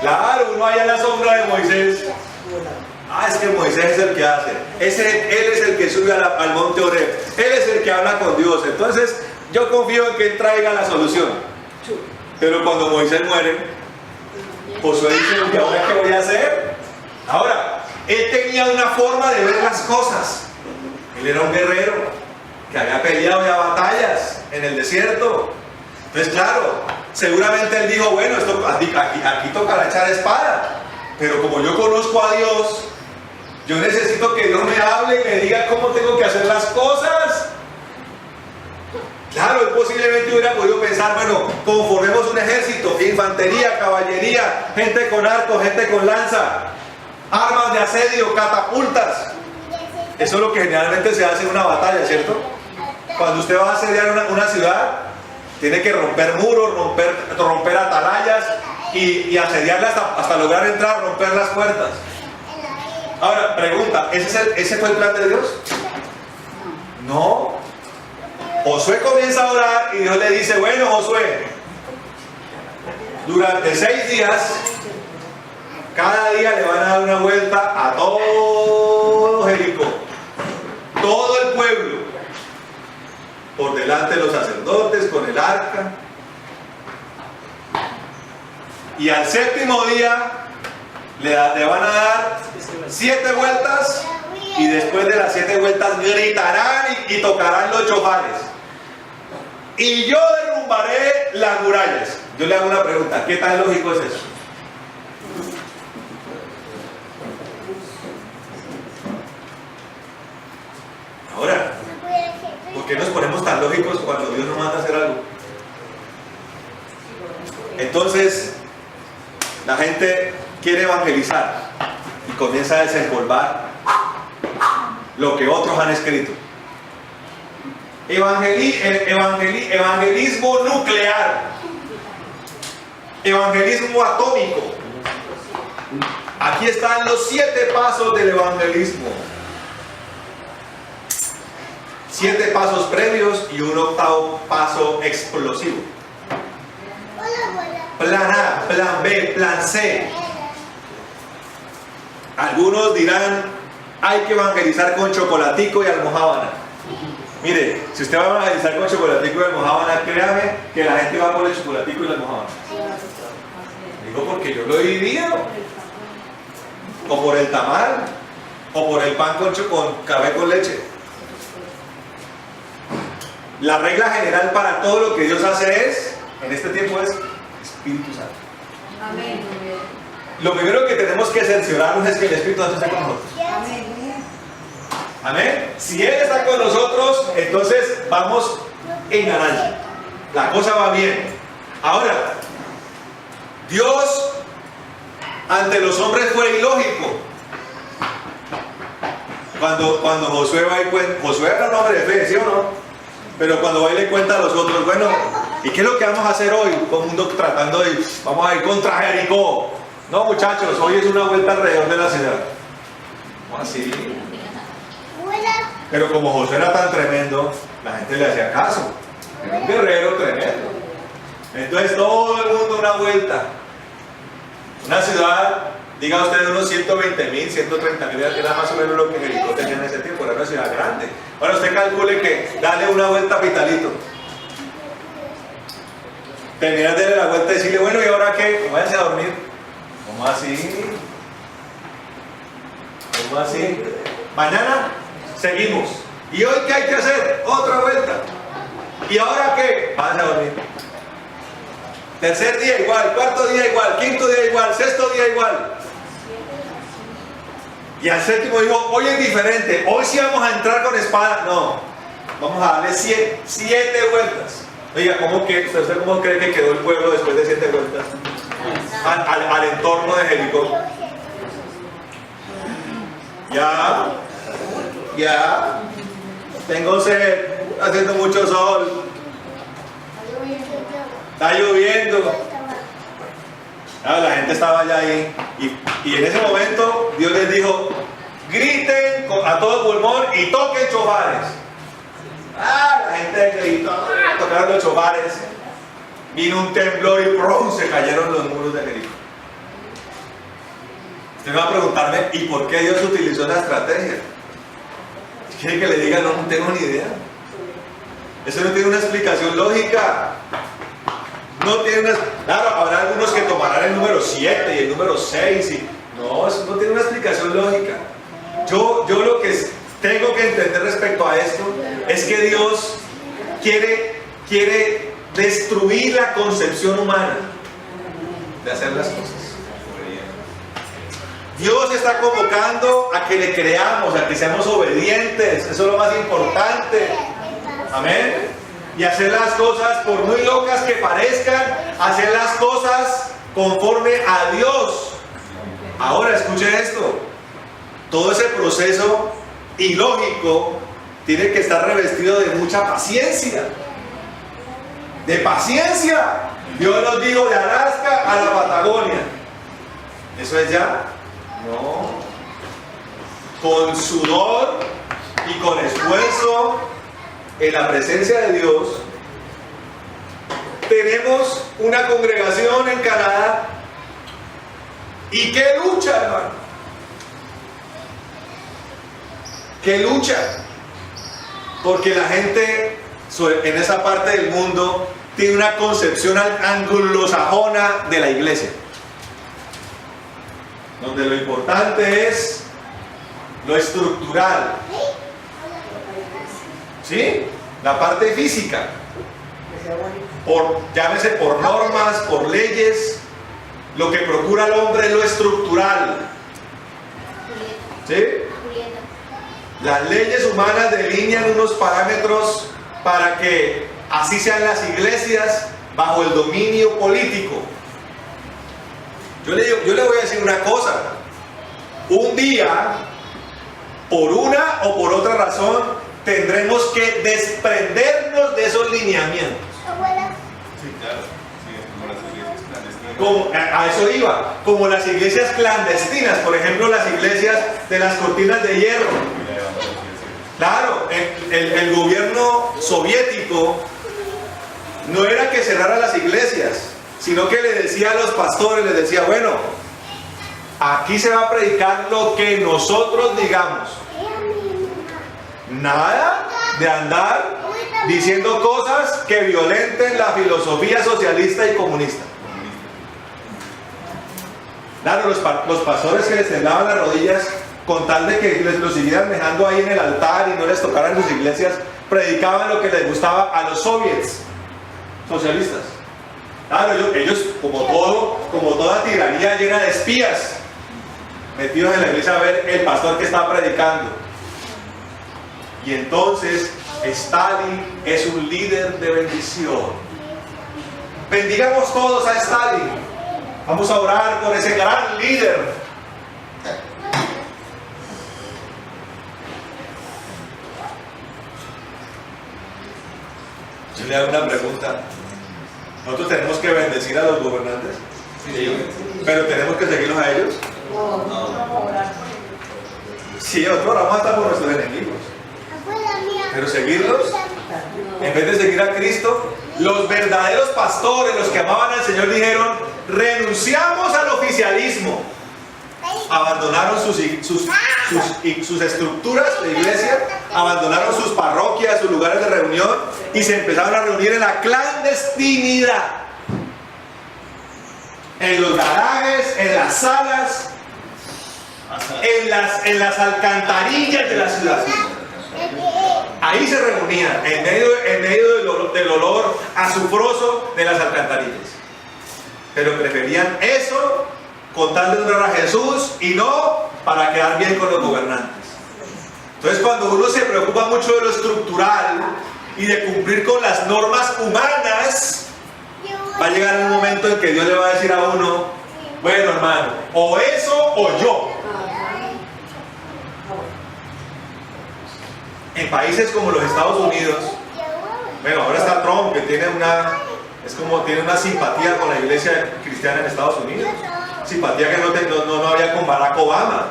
Claro, uno allá en la sombra de Moisés. Es que Moisés es el que hace. Él es el que sube al monte Horeb. Él es el que habla con Dios. Entonces, yo confío en que él traiga la solución. Pero cuando Moisés muere, Josué dice, ¿y ahora qué voy a hacer? Ahora, él tenía una forma de ver las cosas. Él era un guerrero que había peleado ya batallas en el desierto. Entonces, claro, seguramente él dijo, bueno, aquí tocará echar espada. Pero como yo conozco a Dios, yo necesito que Dios me hable y me diga cómo tengo que hacer las cosas. Claro, él posiblemente hubiera podido pensar, bueno, conformemos un ejército, infantería, caballería, gente con arco, gente con lanza, armas de asedio, catapultas. Eso es lo que generalmente se hace en una batalla, ¿cierto? Cuando usted va a asediar una ciudad, tiene que romper muros, romper atalayas y asediarla hasta lograr entrar, romper las puertas. Ahora, pregunta, ¿ese fue el plan de Dios? No. Josué comienza a orar y Dios le dice, bueno Josué, durante 6 días, cada día le van a dar una vuelta a todo Jericó, todo el pueblo, por delante de los sacerdotes, con el arca. Y al 7º día le van a dar 7 vueltas y después de las 7 vueltas gritarán y tocarán los chofares. Y yo derrumbaré las murallas. Yo le hago una pregunta, ¿qué tan lógico es eso? Ahora, ¿por qué nos ponemos tan lógicos cuando Dios nos manda a hacer algo? Entonces, la gente quiere evangelizar y comienza a desempolvar lo que otros han escrito. Evangelismo nuclear, evangelismo atómico. Aquí están los 7 pasos del evangelismo. 7 pasos previos y un 8º paso explosivo. Plan A, plan B, plan C. Algunos dirán, hay que evangelizar con chocolatico y almojábana. Mire, si usted va a evangelizar con chocolatico y almojábana, créame que la gente va por el chocolatico y la almojábana. Digo porque yo lo he vivido. o por el tamal, o por el pan con café con leche. La regla general para todo lo que Dios hace es, en este tiempo, es Espíritu Santo.
Amén.
Lo primero que tenemos que cerciorarnos es que el Espíritu Santo está con nosotros.
Amén.
Amén. Si Él está con nosotros, entonces vamos en ganancia. La cosa va bien. Ahora, Dios ante los hombres fue ilógico. Cuando Josué va y cuenta, Josué era un hombre de fe, ¿sí o no? Pero cuando va y le cuenta a los otros, bueno, ¿y qué es lo que vamos a hacer hoy? Todo el mundo tratando de, vamos a ir contra Jericó. No, muchachos, hoy es una vuelta alrededor de la ciudad. ¿Cómo así? Pero como Josué era tan tremendo, la gente le hacía caso. Era un guerrero tremendo. Entonces todo el mundo una vuelta. Una ciudad, diga usted, de unos 120.000, 130.000, que era más o menos lo que Jericó tenía en ese tiempo. Era una ciudad grande. Bueno, usted calcule que dale una vuelta a Pitalito. Terminar de darle la vuelta y decirle, bueno, ¿y ahora qué? Váyanse a dormir. ¿Cómo así? ¿Cómo así? Mañana seguimos. ¿Y hoy qué hay que hacer? Otra vuelta. ¿Y ahora qué? Váyanse a dormir. Tercer día igual, cuarto día igual, quinto día igual, sexto día igual. Y al séptimo dijo, hoy es diferente, hoy sí vamos a entrar con espada. No, vamos a darle siete vueltas. Oiga, ¿usted cómo cree que quedó el pueblo después de 7 vueltas? Al entorno de Jericó. Ya, tengo sed, haciendo mucho sol, está lloviendo. La gente estaba allá ahí y en ese momento Dios les dijo, griten a todo pulmón y toquen chofares. La gente gritó, tocaron los chofares, vino un temblor y ¡prum! Se cayeron los muros de Jericó. Usted me va a preguntarme, ¿y por qué Dios utilizó esa estrategia? ¿Quiere que le diga? No tengo ni idea. Eso no tiene una explicación lógica. No tiene una... Claro, habrá algunos que tomarán el número 7 y el número 6 y... No, eso no tiene una explicación lógica. Yo lo que tengo que entender respecto a esto es que Dios quiere destruir la concepción humana de hacer las cosas. Dios está convocando a que le creamos, a que seamos obedientes. Eso es lo más importante. Amén. Y hacer las cosas, por muy locas que parezcan, hacer las cosas conforme a Dios. Ahora escuche esto. Todo ese proceso ilógico tiene que estar revestido de mucha paciencia. De paciencia. Dios nos dijo de Alaska a la Patagonia. ¿Eso es ya? No. Con sudor y con esfuerzo en la presencia de Dios, tenemos una congregación en Canadá. ¿Y qué lucha, hermano? ¿Qué lucha? Porque la gente en esa parte del mundo tiene una concepción anglosajona de la iglesia, donde lo importante es lo estructural, ¿sí? La parte física, llámese por normas, por leyes. Lo que procura el hombre es lo estructural, ¿sí? Las leyes humanas delinean unos parámetros para que así sean las iglesias bajo el dominio político. Yo le voy a decir una cosa. Un día, por una o por otra razón, tendremos que desprendernos de esos lineamientos.
Sí, claro. Sí, como las iglesias clandestinas.
A eso iba. Como las iglesias clandestinas, por ejemplo, las iglesias de las cortinas de hierro. Claro, el gobierno soviético no era que cerrara las iglesias, sino que le decía a los pastores, les decía, bueno, aquí se va a predicar lo que nosotros digamos. Nada de andar diciendo cosas que violenten la filosofía socialista y comunista. Claro, los pastores que les temblaban las rodillas con tal de que los siguieran dejando ahí en el altar y no les tocaran sus iglesias, predicaban lo que les gustaba a los soviets socialistas. Claro, ellos como toda tiranía llena de espías, metidos en la iglesia a ver el pastor que está predicando. Y entonces Stalin es un líder de bendición. Bendigamos todos a Stalin. Vamos a orar por ese gran líder. Yo le hago una pregunta. ¿Nosotros tenemos que bendecir a los gobernantes?
Sí.
¿Pero tenemos que seguirlos a ellos?
No.
Sí, nosotros oramos hasta por nuestros enemigos. Pero seguirlos, en vez de seguir a Cristo, los verdaderos pastores, los que amaban al Señor, dijeron: renunciamos al oficialismo. Abandonaron sus estructuras de iglesia, abandonaron sus parroquias, sus lugares de reunión y se empezaron a reunir en la clandestinidad, en los garajes, en las salas, en las alcantarillas de la ciudad. Ahí se reunían, en medio del olor azufroso de las alcantarillas. Pero preferían eso con tal de honrar a Jesús y no para quedar bien con los gobernantes. Entonces, cuando uno se preocupa mucho de lo estructural y de cumplir con las normas humanas, va a llegar un momento en que Dios le va a decir a uno: bueno, hermano, o eso o yo. En países como los Estados Unidos, bueno, ahora está Trump, que tiene una simpatía con la iglesia cristiana en Estados Unidos, simpatía que no había con Barack Obama,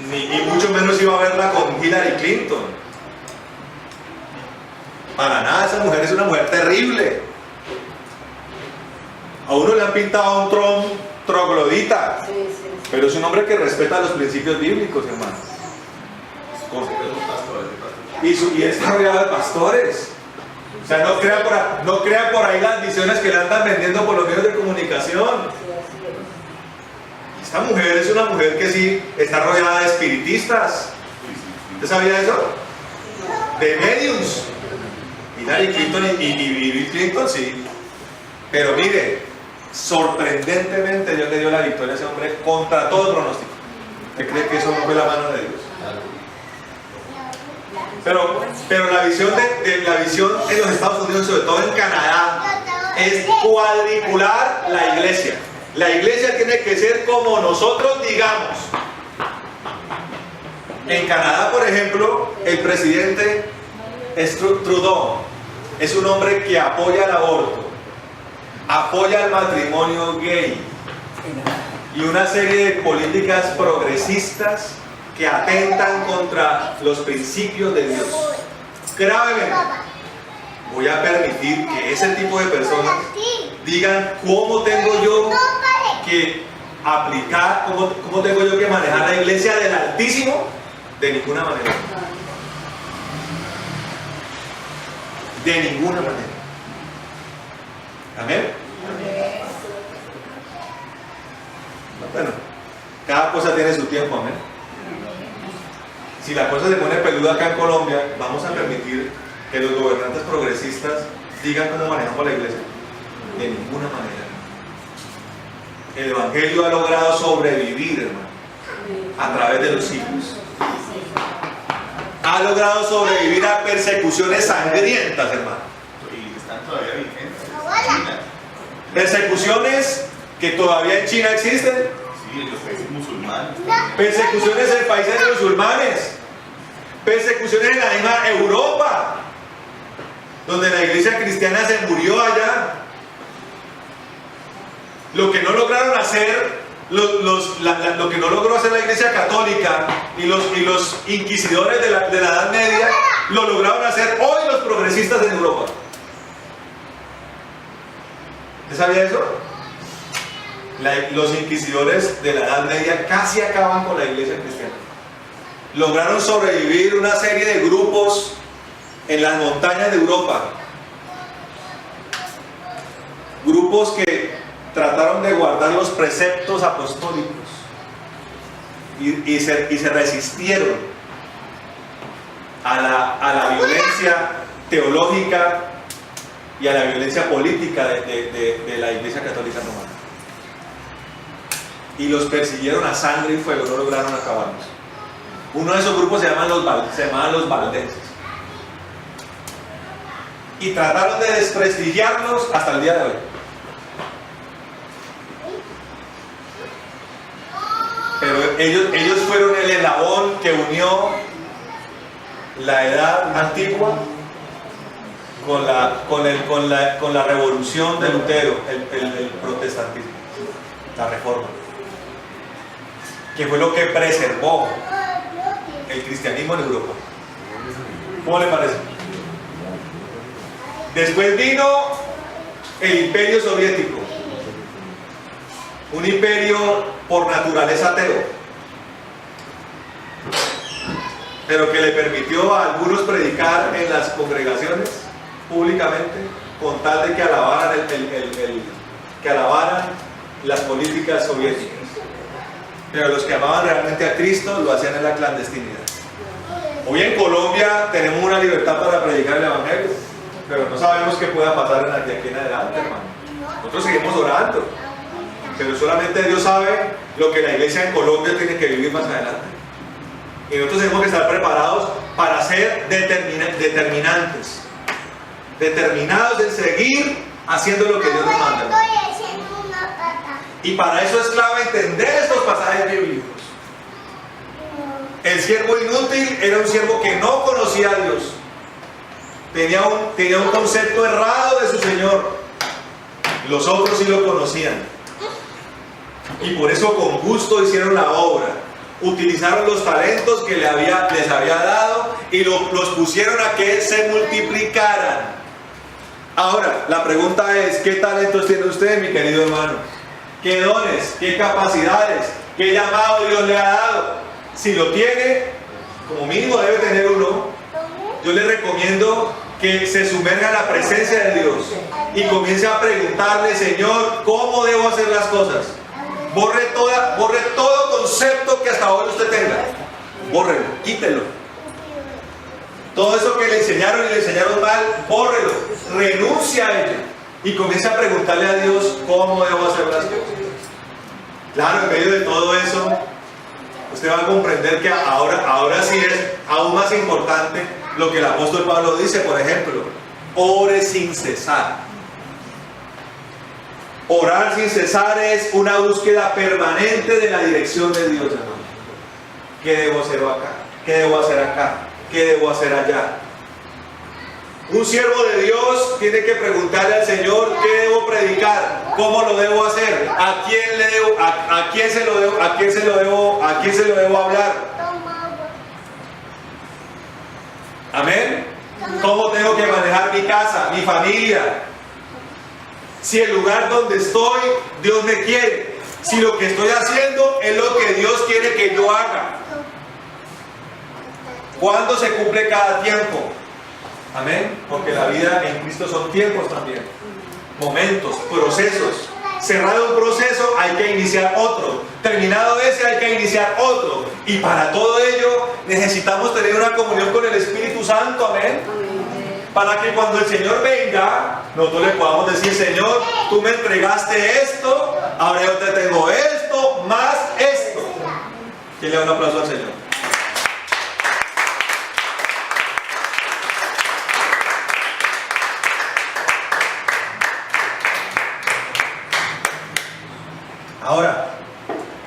ni mucho menos iba a verla con Hillary Clinton. Para nada, esa mujer es una mujer terrible. A uno le han pintado a un Trump troglodita, pero es un hombre que respeta los principios bíblicos, hermano. Y está rodeado de pastores. O sea, no crean por ahí las visiones que le andan vendiendo por los medios de comunicación. Esta mujer es una mujer que sí está rodeada de espiritistas. ¿Usted sabía eso? De mediums. Hillary Clinton y Bill Clinton, sí. Pero mire, sorprendentemente Dios le dio la victoria a ese hombre contra todo pronóstico. ¿Usted cree que eso no fue la mano de Dios? Pero la visión en los Estados Unidos, sobre todo en Canadá, es cuadricular la iglesia. La iglesia tiene que ser como nosotros digamos. En Canadá, por ejemplo, el presidente Trudeau es un hombre que apoya el aborto, apoya el matrimonio gay y una serie de políticas progresistas que atentan contra los principios de Dios. Gravemente. Voy a permitir que ese tipo de personas digan cómo tengo yo que aplicar, cómo tengo yo que manejar la iglesia del Altísimo. De ninguna manera. De ninguna manera. ¿Amén? Bueno, cada cosa tiene su tiempo, amén. Si la cosa se pone peluda acá en Colombia, vamos a permitir que los gobernantes progresistas digan cómo manejamos la iglesia. De ninguna manera. El Evangelio ha logrado sobrevivir, hermano, a través de los siglos. Ha logrado sobrevivir a persecuciones sangrientas, hermano.
Y están todavía vigentes.
Persecuciones que todavía en China existen.
Sí, en los países musulmanes.
Persecuciones en países musulmanes. Persecuciones en la misma Europa, donde la iglesia cristiana se murió allá. Lo que no lograron hacer, lo que no logró hacer la iglesia católica y los inquisidores de la Edad Media, lo lograron hacer hoy los progresistas en Europa. ¿Usted sabía eso? Los inquisidores de la Edad Media casi acaban con la iglesia cristiana. Lograron sobrevivir una serie de grupos en las montañas de Europa. Grupos que trataron de guardar los preceptos apostólicos y se resistieron a la violencia teológica y a la violencia política de la Iglesia Católica Romana. Y los persiguieron a sangre y fuego, no lograron acabarlos. Uno de esos grupos se llamaban los valdenses. Y trataron de desprestigiarlos hasta el día de hoy. Pero ellos fueron el eslabón que unió la edad antigua con la revolución de Lutero, el protestantismo, la reforma, que fue lo que preservó el cristianismo en Europa. ¿Cómo le parece? Después vino el Imperio Soviético, un imperio por naturaleza ateo, pero que le permitió a algunos predicar en las congregaciones públicamente con tal de que alabaran las políticas soviéticas. Pero los que amaban realmente a Cristo lo hacían en la clandestinidad. Hoy en Colombia tenemos una libertad para predicar el Evangelio, pero no sabemos qué pueda pasar de aquí en adelante, hermano. Nosotros seguimos orando, pero solamente Dios sabe lo que la iglesia en Colombia tiene que vivir más adelante. Y nosotros tenemos que estar preparados para ser determinados en seguir haciendo lo que Dios nos manda. Y para eso es clave entender estos pasajes bíblicos. El siervo inútil era un siervo que no conocía a Dios. Tenía un concepto errado de su Señor. Los otros sí lo conocían. Y por eso con gusto hicieron la obra. Utilizaron los talentos que les había dado y los pusieron a que se multiplicaran. Ahora, la pregunta es, ¿qué talentos tiene usted, mi querido hermano? ¿Qué dones? ¿Qué capacidades? ¿Qué llamado Dios le ha dado? Si lo tiene, como mínimo debe tener uno. Yo le recomiendo que se sumerja en la presencia de Dios y comience a preguntarle, Señor, ¿cómo debo hacer las cosas? Borre todo concepto que hasta ahora usted tenga. Bórrelo, quítelo. Todo eso que le enseñaron y le enseñaron mal, bórrelo, renuncia a ello y comience a preguntarle a Dios cómo debo hacer las cosas. Claro, en medio de todo eso, usted va a comprender que ahora sí es aún más importante lo que el apóstol Pablo dice, por ejemplo, ore sin cesar. Orar sin cesar es una búsqueda permanente de la dirección de Dios, hermano. ¿Qué debo hacer acá? ¿Qué debo hacer acá? ¿Qué debo hacer allá? Un siervo de Dios tiene que preguntarle al Señor qué debo predicar, cómo lo debo hacer, a quién se lo debo hablar. Amén. ¿Cómo tengo que manejar mi casa, mi familia? Si el lugar donde estoy, Dios me quiere. Si lo que estoy haciendo es lo que Dios quiere que yo haga. ¿Cuándo se cumple cada tiempo? Amén. Porque la vida en Cristo son tiempos también. Momentos, procesos. Cerrado un proceso, hay que iniciar otro. Terminado ese, hay que iniciar otro. Y para todo ello, necesitamos tener una comunión con el Espíritu Santo. Amén. Para que cuando el Señor venga, nosotros le podamos decir, Señor, tú me entregaste esto, ahora yo te tengo esto, más esto. ¿Quién le da un aplauso al Señor? Ahora,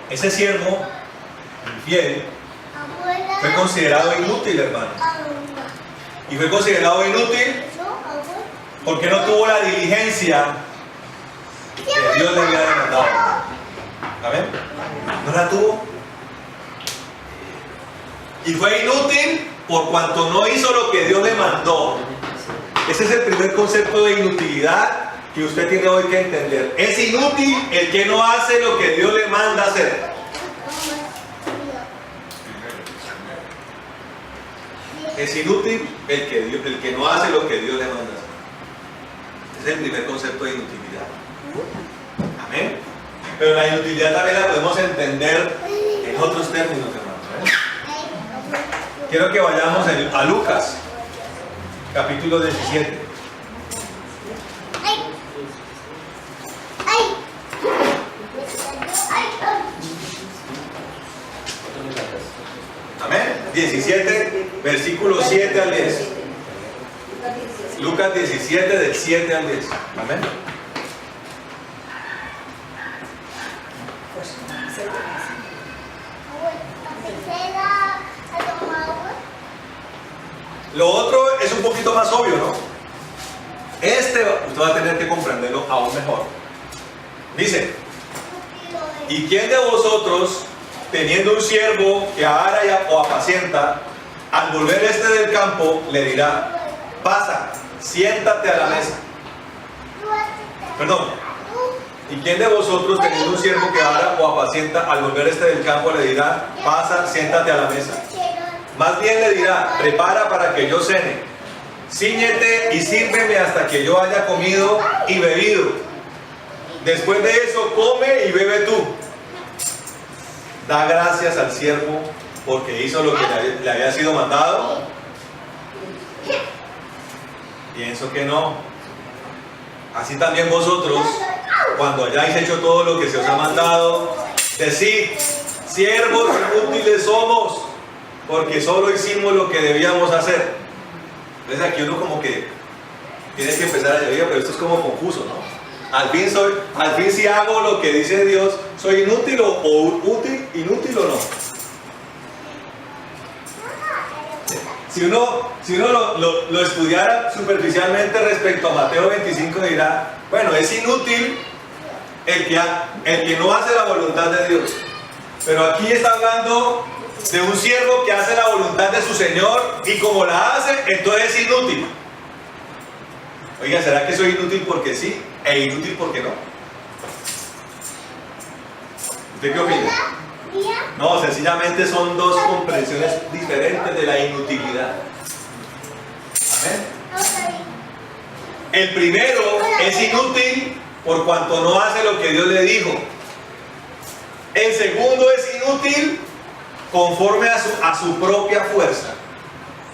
ese siervo infiel fue considerado inútil, hermano. Y fue considerado inútil porque no tuvo la diligencia que Dios le había demandado. ¿Amén? No la tuvo. Y fue inútil por cuanto no hizo lo que Dios le mandó. Ese es el primer concepto de inutilidad que usted tiene hoy que entender. Es inútil el que no hace lo que Dios le manda hacer. Es inútil el que no hace lo que Dios le manda hacer. Ese es el primer concepto de inutilidad. Amén. Amén. Pero la inutilidad también la podemos entender en otros términos, hermanos. Quiero que vayamos a Lucas, capítulo 17. Amén. 17, versículos 7 al 10. Lucas 17, del 7 al 10. Amén. Lo otro es un poquito más obvio, ¿no? Usted va a tener que comprenderlo aún mejor. Dice: ¿y quién de vosotros, teniendo un siervo que ara o apacienta, al volver del campo, le dirá: pasa, siéntate a la mesa? Perdón. ¿Y quién de vosotros, teniendo un siervo que ara o apacienta, al volver del campo, le dirá: pasa, siéntate a la mesa? Más bien le dirá: prepara para que yo cene, cíñete y sírveme hasta que yo haya comido y bebido. Después de eso, come y bebe tú. Da gracias al siervo porque hizo lo que le había sido mandado. Pienso que no. Así también vosotros, cuando hayáis hecho todo lo que se os ha mandado, decid: siervos inútiles somos, porque solo hicimos lo que debíamos hacer. Entonces aquí uno como que tiene que empezar a decir: pero esto es como confuso, ¿no? Al fin si hago lo que dice Dios, ¿soy inútil o inútil o no? Si uno lo estudiara superficialmente respecto a Mateo 25, dirá: bueno, es inútil el que no hace la voluntad de Dios. Pero aquí está hablando de un siervo que hace la voluntad de su Señor, y como la hace, entonces es inútil. Oiga, ¿será que soy inútil porque sí e inútil porque no? ¿Usted qué opina? No, sencillamente son dos comprensiones diferentes de la inutilidad. Amén. El primero es inútil por cuanto no hace lo que Dios le dijo. El segundo es inútil conforme a su propia fuerza,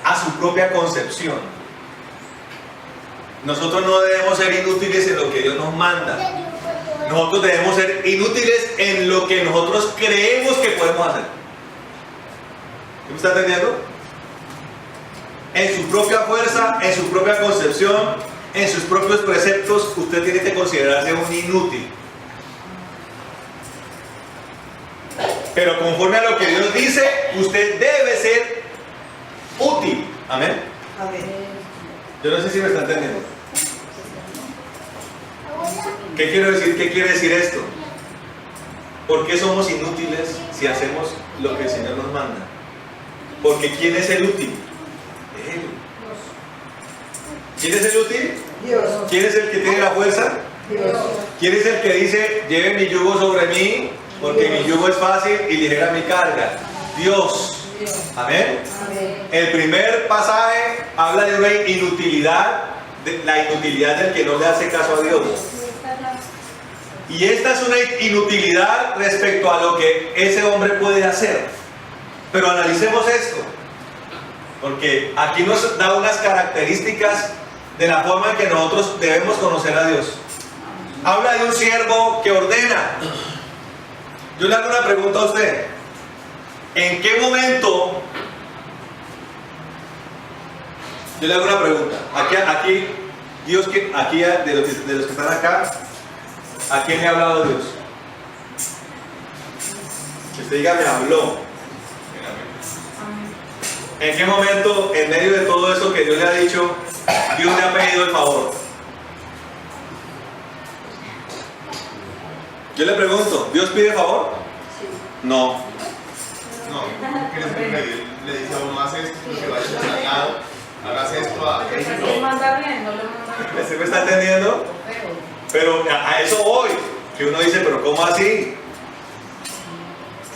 a su propia concepción. Nosotros no debemos ser inútiles en lo que Dios nos manda. Nosotros debemos ser inútiles en lo que nosotros creemos que podemos hacer. ¿Me está entendiendo? En su propia fuerza, en su propia concepción, en sus propios preceptos, usted tiene que considerarse un inútil. Pero conforme a lo que Dios dice, usted debe ser útil. Amén. Yo no sé si me está entendiendo. ¿Qué quiero decir? ¿Qué quiere decir esto? ¿Por qué somos inútiles si hacemos lo que el Señor nos manda? Porque ¿quién es el útil? Él. ¿Quién es el útil?
Dios.
¿Quién es el que tiene la fuerza?
Dios.
¿Quién es el que dice: lleve mi yugo sobre mí, porque mi yugo es fácil y ligera mi carga? Dios. Amén. El primer pasaje habla de una inutilidad, de la inutilidad del que no le hace caso a Dios. Y esta es una inutilidad respecto a lo que ese hombre puede hacer. Pero analicemos esto, porque aquí nos da unas características de la forma en que nosotros debemos conocer a Dios. Habla de un siervo que ordena. Yo le hago una pregunta a usted: ¿en qué momento? Yo le hago una pregunta. Aquí Dios, aquí de los que están acá, ¿a quién le ha hablado Dios? Que usted diga: me habló. ¿En qué momento, en medio de todo eso que Dios le ha dicho, Dios le ha pedido el favor? Yo le pregunto: ¿Dios pide favor? No.
No, porque le dice a uno: haz esto, que vayas al lado, hagas esto,
¿Le manda bien? ¿No le manda bien?
¿Se me está entendiendo? Pero a eso voy, que uno dice: ¿pero cómo así?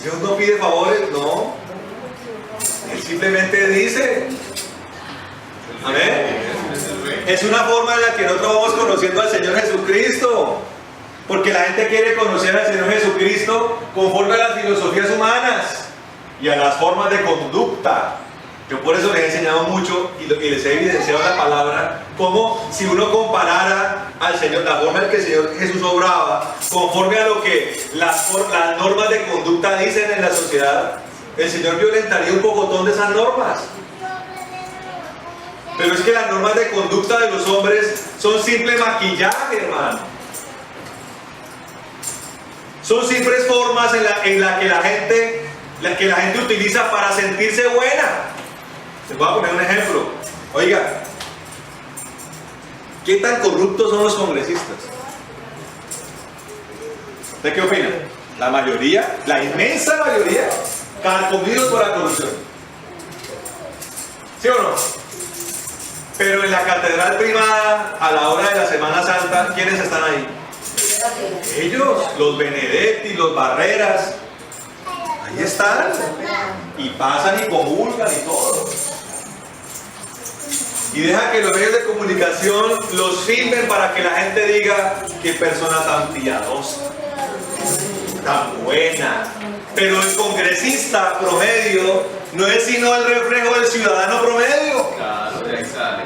¿Dios no pide favores? No. Él simplemente dice. Amén. Es una forma en la que nosotros vamos conociendo al Señor Jesucristo. Porque la gente quiere conocer al Señor Jesucristo conforme a las filosofías humanas y a las formas de conducta. Yo por eso les he enseñado mucho y les he evidenciado la palabra, como si uno comparara al Señor, la forma en que el Señor Jesús obraba, conforme a lo que las normas de conducta dicen en la sociedad, el Señor violentaría un pocotón de esas normas. Pero es que las normas de conducta de los hombres son simple maquillaje, hermano. Son simples formas en la que la gente utiliza para sentirse buena. Les voy a poner un ejemplo. Oiga, ¿qué tan corruptos son los congresistas? ¿Usted qué opina? La mayoría, la inmensa mayoría, carcomidos por la corrupción. ¿Sí o no? Pero en la catedral primada, a la hora de la Semana Santa, ¿quiénes están ahí? Ellos, los Benedetti, los Barreras, ahí están, y pasan y comulgan y todo. Y deja que los medios de comunicación los filmen para que la gente diga qué persona tan piadosa, tan buena. Pero el congresista promedio no es sino el reflejo del ciudadano promedio.
Claro, de ahí sale.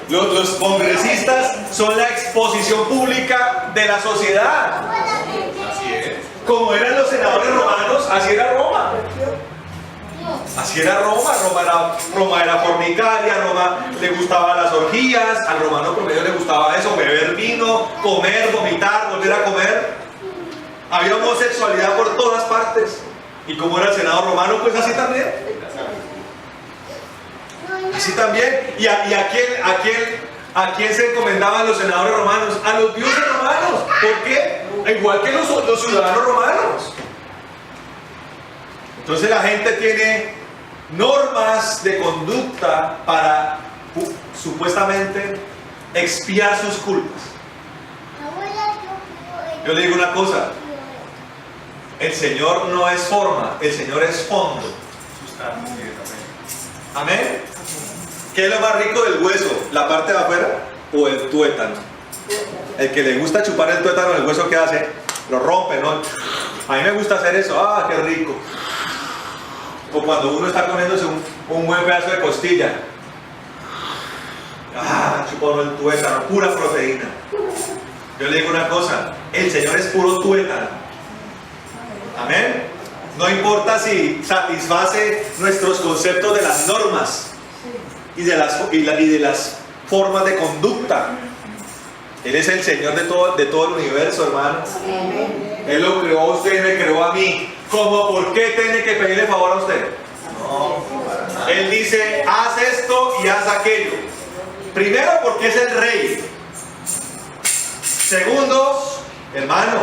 Los congresistas son la exposición pública de la sociedad.
Así es.
Como eran los senadores romanos, así era Roma. Así era Roma era fornicaria, Roma le gustaban las orgías, al romano promedio le gustaba eso, beber vino, comer, vomitar, volver a comer. Había homosexualidad por todas partes. Y como era el senado romano, pues así también. Así también. ¿Y a quién se encomendaban los senadores romanos? A los dioses romanos. ¿Por qué? Igual que los ciudadanos romanos. Entonces la gente tiene normas de conducta para supuestamente expiar sus culpas. Yo le digo una cosa: el Señor no es forma, el Señor es fondo. Amén. ¿Qué es lo más rico del hueso? ¿La parte de afuera o el tuétano? El que le gusta chupar el tuétano, el hueso, ¿qué hace? Lo rompe, ¿no? A mí me gusta hacer eso. ¡Ah, qué rico! O cuando uno está comiéndose un buen pedazo de costilla. ¡Ah, chupando el tuétano! Pura proteína. Yo le digo una cosa: el Señor es puro tuétano. Amén. No importa si satisface nuestros conceptos de las normas y de las formas de conducta. Él es el Señor de todo el universo, hermano. Él lo creó a usted y me creó a mí. ¿Cómo? ¿Por qué tiene que pedirle favor a usted? No, para nada. Él dice: haz esto y haz aquello. Primero, porque es el rey. Segundo, hermano,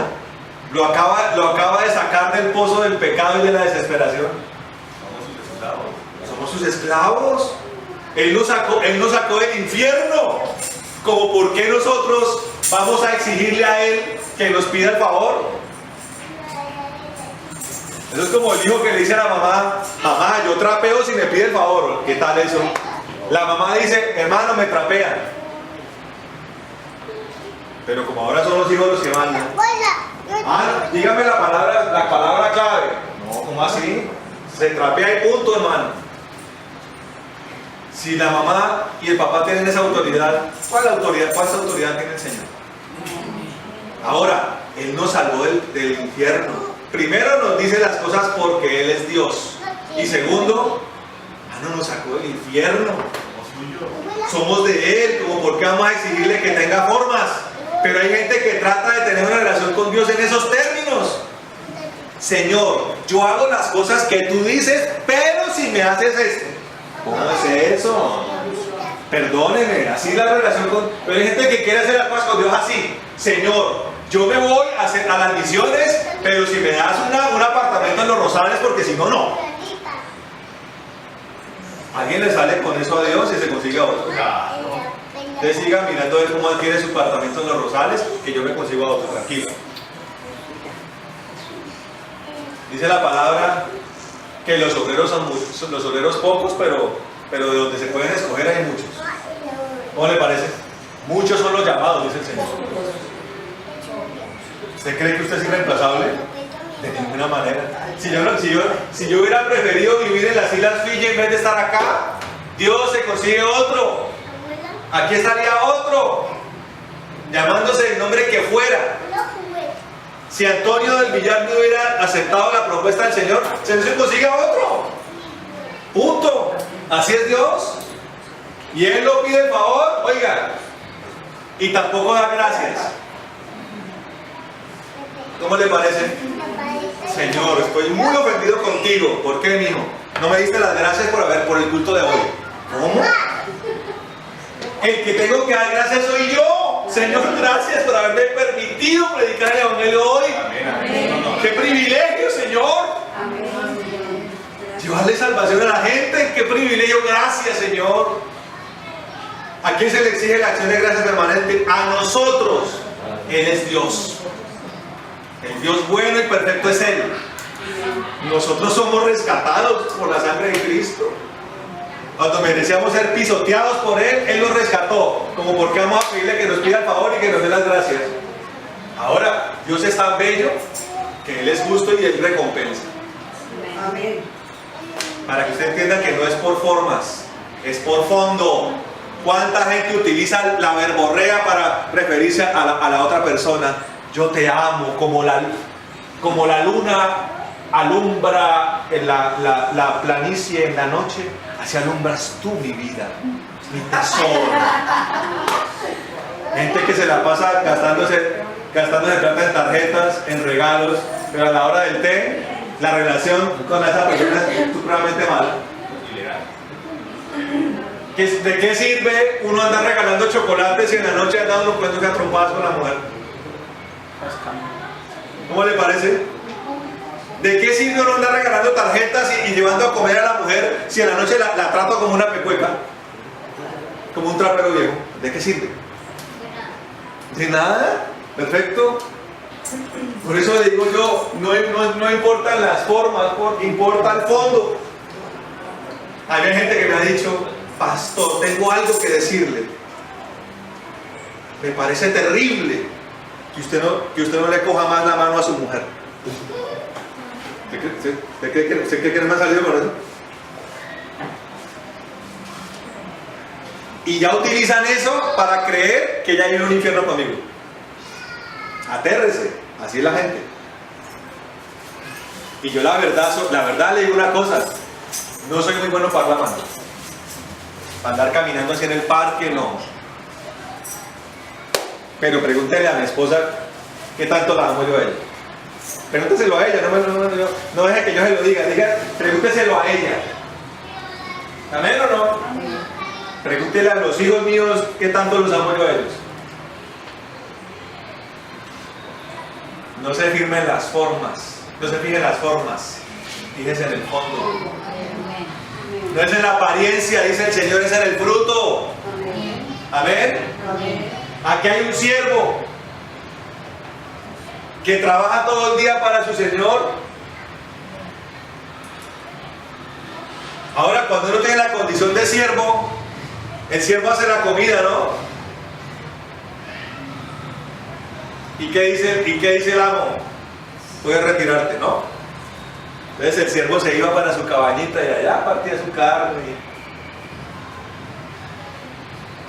lo acaba de sacar del pozo del pecado y de la desesperación. Somos sus esclavos. Él nos sacó del infierno. Como por qué nosotros vamos a exigirle a Él que nos pida el favor. Eso es como el hijo que le dice a la mamá: mamá, yo trapeo si me pide el favor. ¿Qué tal eso? La mamá dice: hermano, me trapean. Pero como ahora son los hijos los que mandan. Dígame la palabra clave. No, ¿cómo así? Se trapea y punto, hermano. Si la mamá y el papá tienen esa autoridad, ¿cuál autoridad tiene el Señor? Ahora, Él nos salvó del infierno. Primero nos dice las cosas porque Él es Dios. Y segundo, nos sacó del infierno. Somos de Él, como porque vamos a exigirle que tenga formas. Pero hay gente que trata de tener una relación con Dios en esos términos. Señor, yo hago las cosas que tú dices, pero si me haces esto. ¿Cómo es eso? Perdóneme, así la relación con... Pero hay gente que quiere hacer las cosas con Dios así. Señor, yo me voy a las misiones, pero si me das un apartamento en Los Rosales, porque si no, no. ¿Alguien le sale con eso a Dios y se consigue a otro? Ustedes sigan mirando a ver cómo adquiere su apartamento en Los Rosales, que yo me consigo a otro, tranquilo. Dice la palabra que los obreros son muchos, los obreros pocos, pero de donde se pueden escoger hay muchos. ¿Cómo le parece? Muchos son los llamados, dice el Señor. ¿Usted cree que usted es irreemplazable? De ninguna manera. Si yo hubiera preferido vivir en las Islas Fiji en vez de estar acá, Dios se consigue otro. Aquí estaría otro, llamándose el nombre que fuera. Si Antonio del Villar no hubiera aceptado la propuesta del Señor, se consigue a otro. Punto. Así es Dios. Y Él lo pide el favor, oiga, y tampoco da gracias. ¿Cómo le parece? Señor, estoy muy ofendido contigo. ¿Por qué, mijo? No me diste las gracias por el culto de hoy. ¿Cómo? El que tengo que dar gracias soy yo. Señor, gracias por haberme permitido predicar el evangelio hoy.
Amén.
¡Qué privilegio, Señor! Llevarle salvación a la gente. ¡Qué privilegio! Gracias, Señor. ¿A quién se le exige la acción de gracias permanente? A nosotros. Él es Dios. El Dios bueno y perfecto es Él. Nosotros somos rescatados por la sangre de Cristo. Cuando merecíamos ser pisoteados por Él, Él nos rescató. Como porque vamos a pedirle que nos pida el favor y que nos dé las gracias. Ahora, Dios es tan bello que Él es justo y Él recompensa.
Amén.
Para que usted entienda que no es por formas, es por fondo. ¿Cuánta gente utiliza la verborrea para referirse a la otra persona? Yo te amo, como la luna alumbra en la planicie en la noche, así alumbras tú mi vida, mi tesoro. Gente que se la pasa gastándose plata en tarjetas, en regalos, pero a la hora del té, la relación con esa persona es supremamente mala. ¿De qué sirve uno andar regalando chocolates y en la noche anda uno poniéndose a trompadas con la mujer? ¿Cómo le parece? ¿De qué sirve uno andar regalando tarjetas y llevando a comer a la mujer si en la noche la trato como una pecueca? Como un trapero viejo. ¿De qué sirve? ¿De nada? Perfecto. Por eso le digo yo, no importan las formas, importa el fondo. Hay gente que me ha dicho, pastor, tengo algo que decirle. Me parece terrible que usted no le coja más la mano a su mujer. ¿Usted cree que no me ha salido con eso? Y ya utilizan eso para creer que ya hay un infierno conmigo. Atérrese, así es la gente. Y yo la verdad le digo una cosa, no soy muy bueno para la mano. Para andar caminando así en el parque, no. Pero pregúntele a mi esposa qué tanto la amo yo a ella. Pregúnteselo a ella, no deje que yo se lo diga, pregúnteselo a ella. ¿Amén o no? Pregúntele a los hijos míos qué tanto los amo yo a ellos. No se firmen las formas, no se fijen las formas, fíjense en el fondo. No es en la apariencia, dice el Señor, es en el fruto. Amén. Aquí hay un siervo que trabaja todo el día para su Señor. Ahora, cuando uno tiene la condición de siervo, el siervo hace la comida, ¿no? ¿Y qué dice el amo? Puedes retirarte, ¿no? Entonces el siervo se iba para su cabañita y allá partía su carne.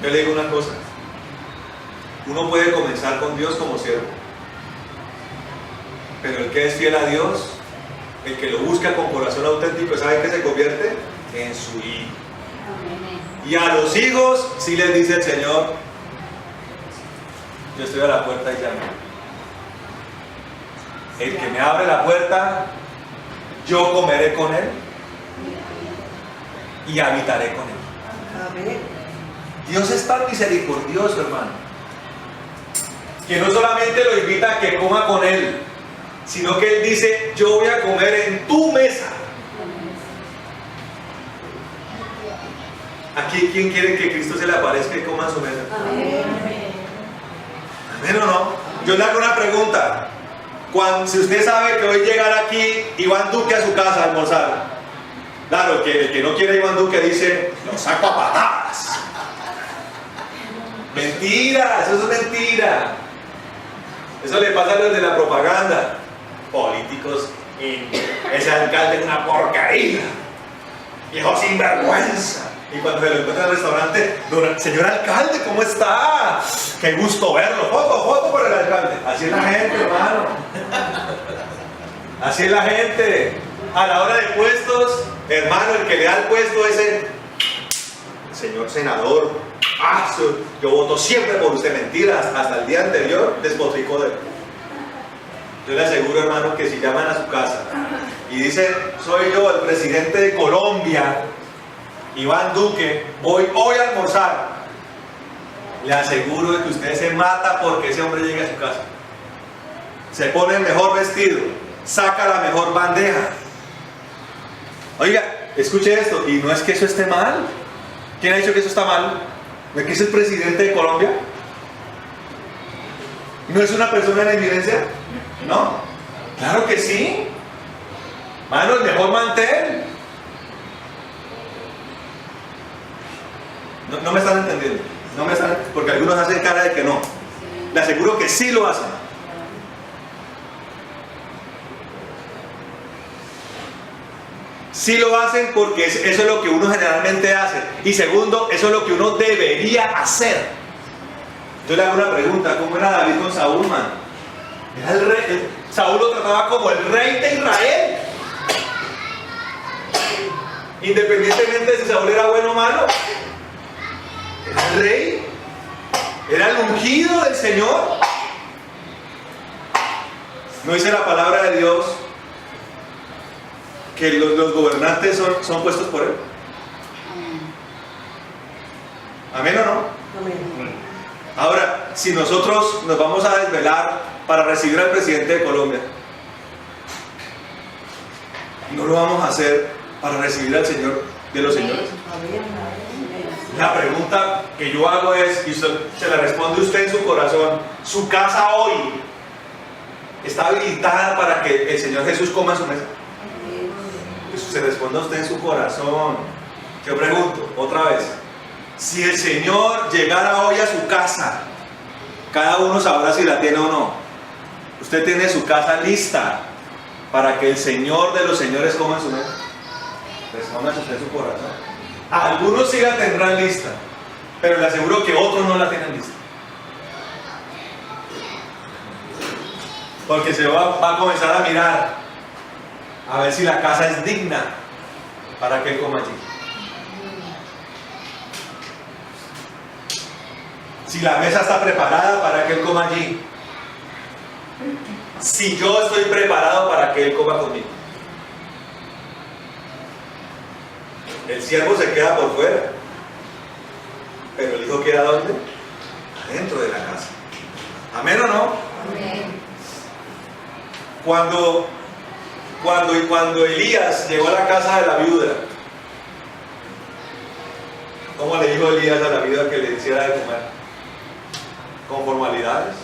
Yo le digo una cosa. Uno puede comenzar con Dios como siervo. Pero el que es fiel a Dios, el que lo busca con corazón auténtico, ¿sabe qué se convierte? En su hijo. Y a los hijos sí les dice el Señor, yo estoy a la puerta y llamo. El que me abre la puerta, yo comeré con él y habitaré con él. Dios es tan misericordioso, hermano, que no solamente lo invita a que coma con él, sino que él dice, yo voy a comer en tu mesa. Aquí, ¿quién quiere que Cristo se le aparezca y coma en su mesa? ¿Amén o no? Yo le hago una pregunta. Si usted sabe que hoy llegará aquí Iván Duque a su casa a almorzar, claro, el que no quiere Iván Duque dice, lo saco a patadas. Mentira, eso es mentira. Eso le pasa a los de la propaganda. Políticos, ese alcalde es una porquería. Viejo sinvergüenza. Y cuando se lo encuentra en el restaurante, señor alcalde, ¿cómo está? Qué gusto verlo. Foto por el alcalde. Así es la gente, hermano. Así es la gente. A la hora de puestos, hermano, el que le da el puesto es el señor senador. Yo voto siempre por usted. Mentiras. Hasta el día anterior despotricó de él. Yo le aseguro, hermano, que si llaman a su casa y dicen, soy yo el presidente de Colombia, Iván Duque, voy hoy a almorzar, le aseguro de que usted se mata porque ese hombre llegue a su casa. Se pone el mejor vestido, saca la mejor bandeja. Oiga, escuche esto, y no es que eso esté mal. ¿Quién ha dicho que eso está mal? ¿No es que es el presidente de Colombia? ¿No es una persona en evidencia? No, claro que sí. Mano, el mejor mantel. No me están entendiendo. No me están, porque algunos hacen cara de que no. Le aseguro que sí lo hacen. Sí lo hacen porque eso es lo que uno generalmente hace. Y segundo, eso es lo que uno debería hacer. Yo le hago una pregunta: ¿cómo era David con Saúl, man? Era el rey. Saúl lo trataba como el rey de Israel. Independientemente de si Saúl era bueno o malo, era el rey, era el ungido del Señor. ¿No dice la palabra de Dios que los gobernantes son puestos por él? ¿Amén o no?
Amén.
Ahora, si nosotros nos vamos a desvelar para recibir al presidente de Colombia, no lo vamos a hacer para recibir al Señor de los señores. La pregunta que yo hago es, y usted, se la responde usted en su corazón: ¿su casa hoy está habilitada para que el Señor Jesús coma en su mesa? Eso se responde a usted en su corazón. Yo pregunto otra vez: si el Señor llegara hoy a su casa, cada uno sabrá si la tiene o no. Usted tiene su casa lista para que el Señor de los señores coma en su mesa. Respóndase usted en su corazón. Algunos sí la tendrán lista, pero le aseguro que otros no la tienen lista. Porque se va a comenzar a mirar a ver si la casa es digna para que él coma allí. Si la mesa está preparada para que él coma allí. Si yo estoy preparado para que él coma conmigo. El siervo se queda por fuera, pero el hijo queda ¿dónde? Adentro de la casa. ¿Amén o no?
Amén.
Cuando Elías llegó a la casa de la viuda, ¿cómo le dijo Elías a la viuda que le hiciera de comer? Con formalidades.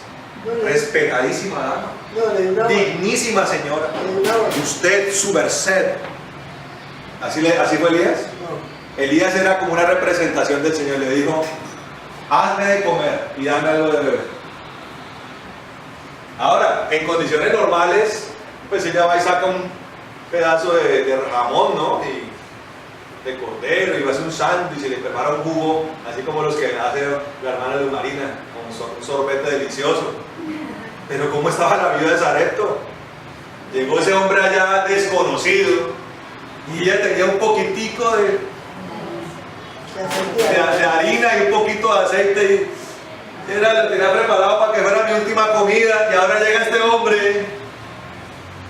Respetadísima dama, dignísima señora, usted, su merced. ¿Así fue Elías? Elías era como una representación del Señor. Le dijo: hazme de comer y dame algo de beber. Ahora, en condiciones normales, pues ella va y saca un pedazo de jamón, ¿no? Y de cordero, y va a hacer un sándwich y le prepara un jugo, así como los que hace la hermana de Marina, con un sorbete delicioso. Pero ¿cómo estaba la viuda de Sarepto? Llegó ese hombre allá desconocido y ella tenía un poquitico de harina y un poquito de aceite y la tenía preparado para que fuera mi última comida, y ahora llega este hombre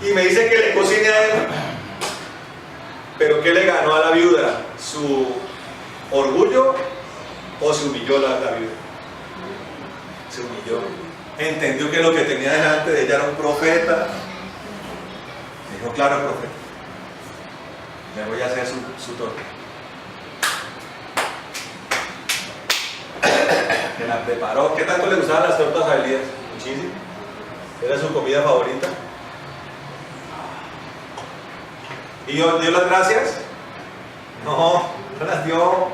y me dice que le cocine a él. ¿Pero qué le ganó a la viuda? ¿Su orgullo o se humilló la viuda? Se humilló. Entendió que lo que tenía delante de ella era un profeta. Dijo: claro, profeta, le voy a hacer su torta. Se la preparó. ¿Qué tanto le gustaban las tortas a Elías? Muchísimo. Era su comida favorita. ¿Y dio las gracias? No, no las dio.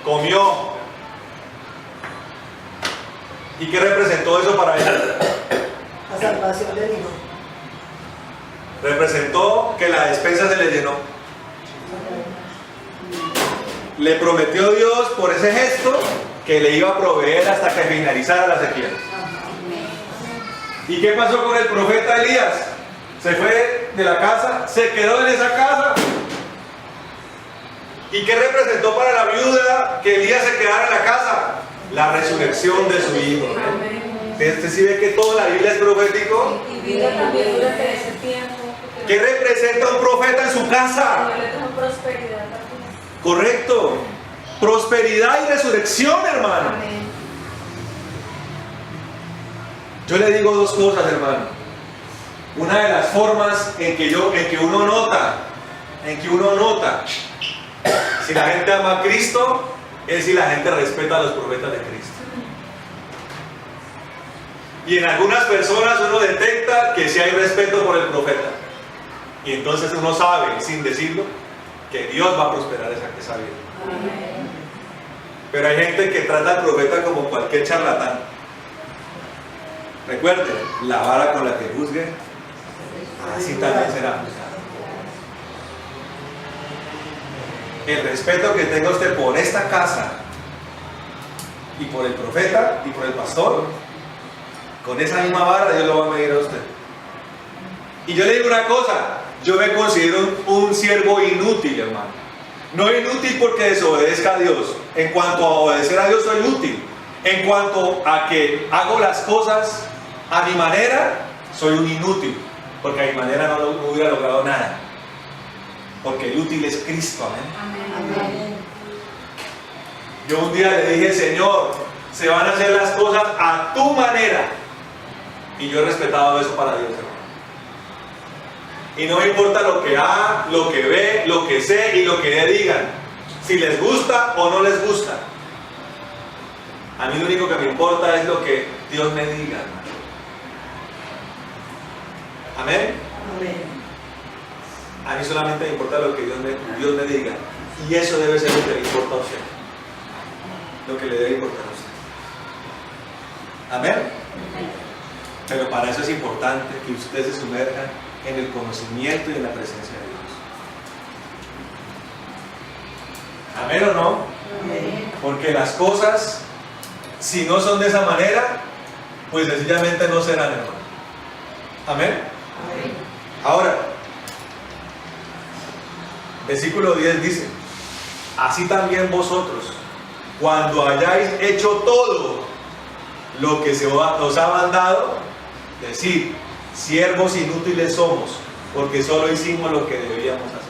Comió. ¿Y qué representó eso para él?
La salvación del Hijo.
Representó que la despensa se le llenó. Le prometió Dios por ese gesto que le iba a proveer hasta que finalizara la sequía. ¿Y qué pasó con el profeta Elías? Se fue de la casa, se quedó en esa casa. ¿Y qué representó para la viuda que Elías se quedara en la casa? La resurrección de su hijo. Este sí ve que toda la Biblia es profético.
Y vida también durante ese tiempo.
¿Qué representa un profeta en su casa?
Dios le dejó prosperidad también.
Correcto. Prosperidad y resurrección, hermano.
Amén.
Yo le digo dos cosas, hermano. Una de las formas en que uno nota si la gente ama a Cristo es si la gente respeta a los profetas de Cristo. Y en algunas personas uno detecta que sí hay respeto por el profeta. Y entonces uno sabe, sin decirlo, que Dios va a prosperar esa vida.
Amén.
Pero hay gente que trata al profeta como cualquier charlatán. Recuerde, la vara con la que juzgue, así también será juzgado. El respeto que tenga usted por esta casa y por el profeta y por el pastor, con esa misma vara Dios lo va a medir a usted. Y yo le digo una cosa, yo me considero un siervo inútil, hermano. No inútil porque desobedezca a Dios. En cuanto a obedecer a Dios soy útil. En cuanto a que hago las cosas a mi manera, soy un inútil. Porque a mi manera no hubiera logrado nada. Porque el útil es Cristo, amén.
Amén.
Yo un día le dije, Señor, se van a hacer las cosas a tu manera. Y yo he respetado eso para Dios, hermano. Y no me importa lo que haga, lo que ve, lo que sé y lo que le digan. Si les gusta o no les gusta. A mí lo único que me importa es lo que Dios me diga, hermano. Amén.
Amén.
A mí solamente me importa lo que Dios me diga. Y eso debe ser lo que le importa a usted. Lo que le debe importar a usted. Amén. Pero para eso es importante que usted se sumerja en el conocimiento y en la presencia de Dios. ¿Amén o no?
Amén.
Porque las cosas, si no son de esa manera, pues sencillamente no serán, hermano. Amén.
Amén.
Ahora, versículo 10 dice: así también vosotros, cuando hayáis hecho todo lo que se os ha mandado, decid, siervos inútiles somos, porque solo hicimos lo que debíamos hacer.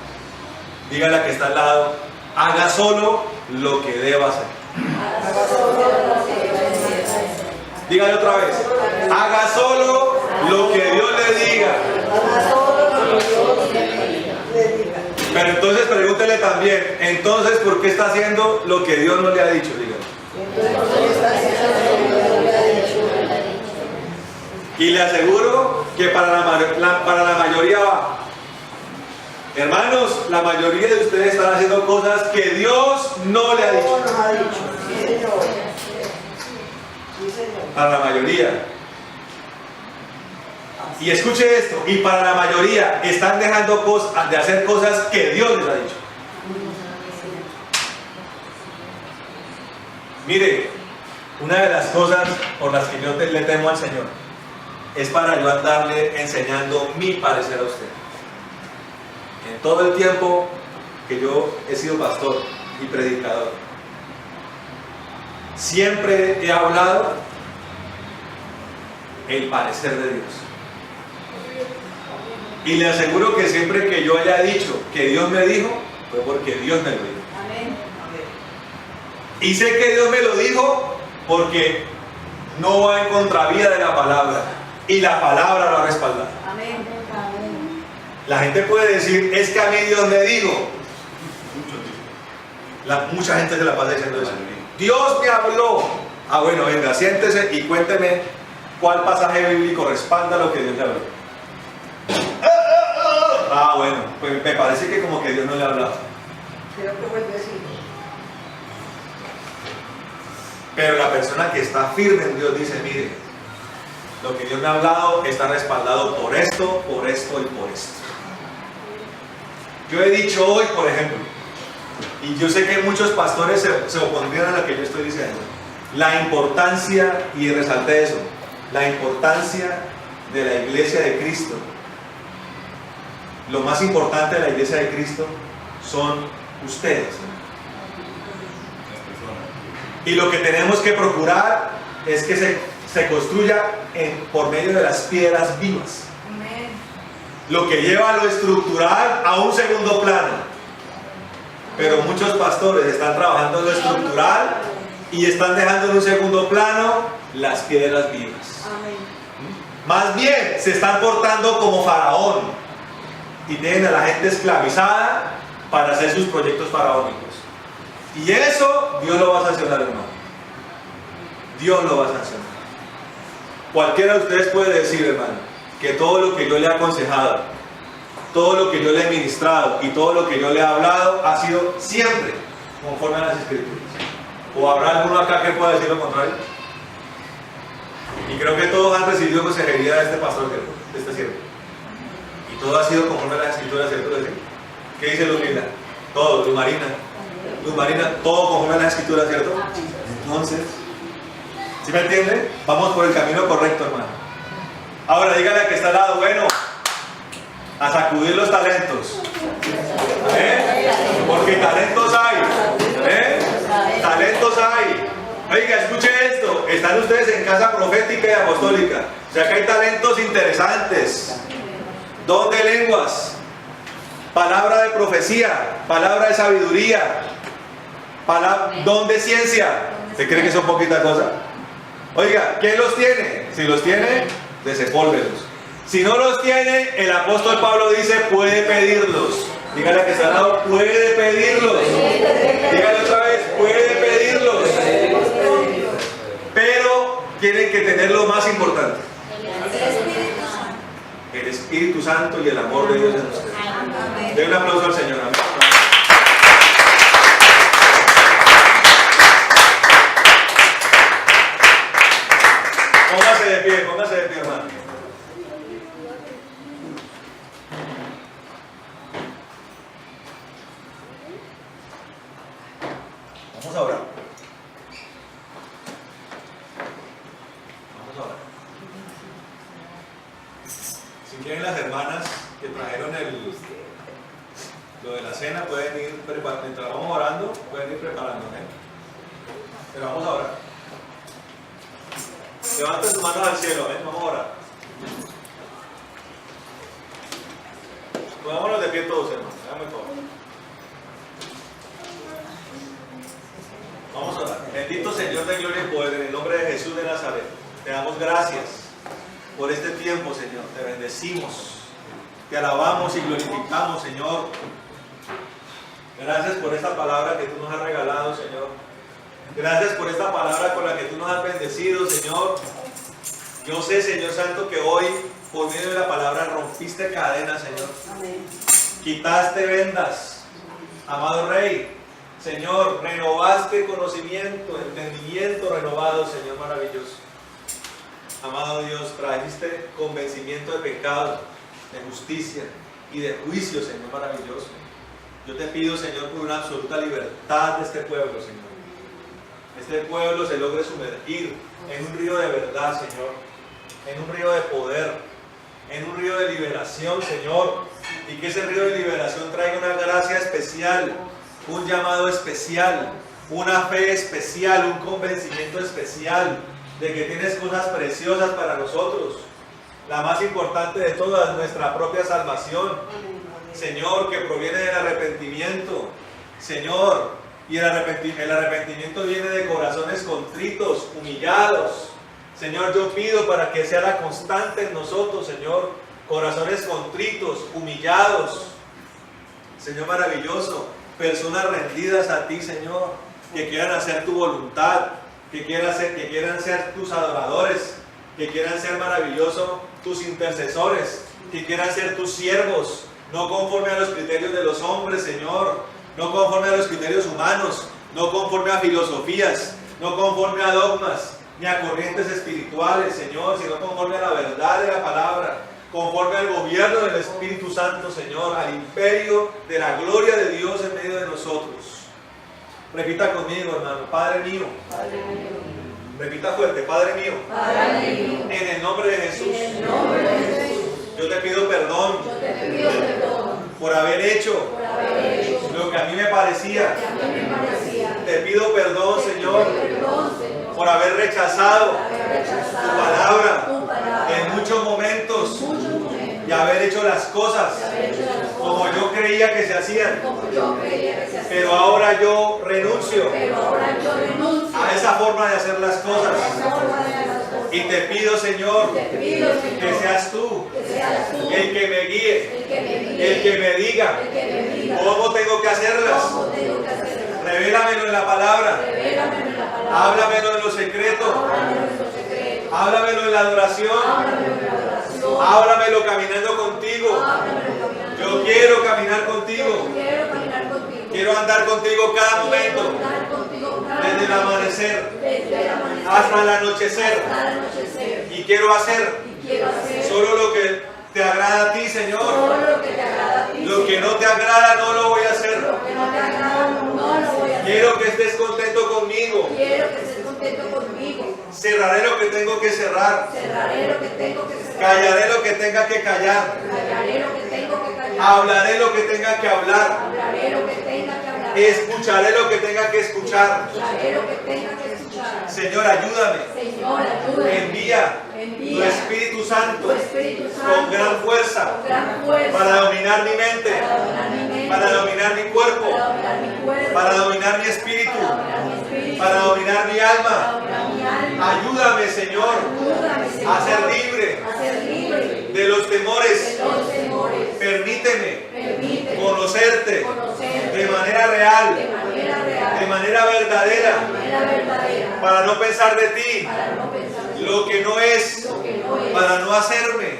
Dígale a que está al lado, haga solo lo que deba hacer. Dígale otra vez, haga solo lo que Dios le diga. Pero entonces pregúntele también, entonces ¿por qué está haciendo lo que Dios no le ha dicho? Dígale. Y le aseguro que para la mayoría va. Hermanos, la mayoría de ustedes están haciendo cosas que Dios no le ha dicho.
No nos ha dicho. Sí, Señor. Sí, Señor.
Para la mayoría. Y escuche esto, y para la mayoría están dejando de hacer cosas que Dios les ha dicho. Mire, una de las cosas por las que yo le temo al Señor es para yo andarle enseñando mi parecer a usted. En todo el tiempo que yo he sido pastor y predicador, siempre he hablado el parecer de Dios. Y le aseguro que siempre que yo haya dicho que Dios me dijo, fue porque Dios me lo dijo.
Amén.
Y sé que Dios me lo dijo porque no va en contravía de la palabra. Y la palabra lo ha respaldado.
Amén.
La gente puede decir, es que a mí Dios me dijo. Mucha gente se la pasa diciendo eso. Dios me habló. Ah, bueno, venga, siéntese y cuénteme cuál pasaje bíblico respalda lo que Dios le habló. Ah, bueno, pues me parece que como que Dios no le ha hablado.
Creo que vuelve a decir.
Pero la persona que está firme en Dios dice, mire, Lo que Dios me ha hablado está respaldado por esto y por esto. Yo he dicho hoy, por ejemplo, y yo sé que muchos pastores se opondrían a lo que yo estoy diciendo, la importancia, y resalté eso, la importancia de la iglesia de Cristo. Lo más importante de la iglesia de Cristo son ustedes. Y lo que tenemos que procurar es que se construya por medio de las piedras vivas.
Amén.
Lo que lleva lo estructural a un segundo plano. Pero muchos pastores están trabajando en lo estructural y están dejando en un segundo plano las piedras vivas.
Amén.
Más bien se están portando como Faraón y tienen a la gente esclavizada para hacer sus proyectos faraónicos. Y eso Dios lo va a sancionar, hermano. Dios lo va a sancionar. Cualquiera de ustedes puede decir, hermano, que todo lo que yo le he aconsejado, todo lo que yo le he ministrado y todo lo que yo le he hablado ha sido siempre conforme a las Escrituras. ¿O habrá alguno acá que pueda decir lo contrario? Y creo que todos han recibido consejería de este pastor, ¿cierto? De este siervo. Y todo ha sido conforme a las Escrituras, ¿cierto? ¿Qué dice Luz Linda? Todo, Luz Marina, todo conforme a las Escrituras, ¿cierto? Entonces, ¿sí me entiende? Vamos por el camino correcto, hermano. Ahora dígale a que está al lado, bueno, a sacudir los talentos. Porque talentos hay. Talentos hay. Oiga, escuche esto. Están ustedes en casa profética y apostólica. O sea que hay talentos interesantes. Don de lenguas, palabra de profecía, palabra de sabiduría, don de ciencia. ¿Usted cree que son poquitas cosas? Oiga, ¿quién los tiene? Si los tiene, desempólvelos. Si no los tiene, el apóstol Pablo dice, puede pedirlos. Dígale que está al lado, puede pedirlos. Dígale otra vez, puede pedirlos. Pero tienen que tener lo más importante: el Espíritu Santo y el amor de Dios en ustedes. Den un aplauso al Señor. Amén. Póngase de pie, hermano. Vamos a orar. Si quieren, las hermanas que trajeron lo de la cena pueden ir preparando. Mientras vamos orando, pueden ir preparando, Pero vamos a orar. Levanten sus manos al cielo, vamos a orar. Pongámonos de pie todos, hermanos. Háganme todo. Vamos a orar. Bendito Señor de gloria y poder, en el nombre de Jesús de Nazaret, te damos gracias por este tiempo, Señor. Te bendecimos, te alabamos y glorificamos, Señor. Gracias por esta palabra que tú nos has regalado, Señor. Gracias por esta palabra con la que tú nos has bendecido, Señor. Yo sé, Señor Santo, que hoy, por medio de la palabra, rompiste cadenas, Señor.
Amén.
Quitaste vendas, amado Rey. Señor, renovaste conocimiento, entendimiento renovado, Señor maravilloso. Amado Dios, trajiste convencimiento de pecado, de justicia y de juicio, Señor maravilloso. Yo te pido, Señor, por una absoluta libertad de este pueblo, Señor. Este pueblo se logre sumergir en un río de verdad, Señor, en un río de poder, en un río de liberación, Señor, y que ese río de liberación traiga una gracia especial, un llamado especial, una fe especial, un convencimiento especial de que tienes cosas preciosas para nosotros. La más importante de todas, nuestra propia salvación, Señor, que proviene del arrepentimiento, Señor. Y el arrepentimiento viene de corazones contritos, humillados. Señor, yo pido para que sea la constante en nosotros, Señor, corazones contritos, humillados. Señor maravilloso, personas rendidas a ti, Señor, que quieran hacer tu voluntad, que quieran ser tus adoradores, que quieran ser maravillosos tus intercesores, que quieran ser tus siervos, no conforme a los criterios de los hombres, Señor, no conforme a los criterios humanos, no conforme a filosofías, no conforme a dogmas, ni a corrientes espirituales, Señor, sino conforme a la verdad de la palabra, conforme al gobierno del Espíritu Santo, Señor, al imperio de la gloria de Dios en medio de nosotros. Repita conmigo, hermano, Padre mío. Repita fuerte, Padre mío. En el nombre de Jesús. Yo te pido perdón por haber hecho lo que a mí me parecía. Te pido perdón, Señor, por haber rechazado tu palabra en muchos momentos y haber hecho las cosas como yo creía que se hacían. Pero ahora yo renuncio a esa forma de hacer las cosas. Y te pido, Señor, que seas tú el que me guíe, el que me diga cómo tengo que hacerlas. Revélamelo en la palabra. Háblamelo en lo secreto. Háblamelo en la adoración. Háblamelo caminando contigo. Yo quiero caminar contigo. Quiero andar contigo cada momento. Desde el amanecer hasta el anochecer. Y quiero hacer solo lo que te agrada a ti, Señor. Lo que no te agrada no lo voy a hacer. Quiero que estés contento conmigo. Cerraré lo que tengo que cerrar. Callaré lo que tenga que callar. Hablaré lo que tenga que hablar. Escucharé lo que tenga que escuchar. Señor, ayúdame. Envía tu Espíritu Santo con gran fuerza para dominar mi mente, para dominar mi cuerpo, para dominar mi espíritu, para dominar mi alma. Ayúdame, Señor, a ser libre de los temores. Permíteme conocerte de manera real, de manera verdadera, para no pensar de ti lo que no es, para no hacerme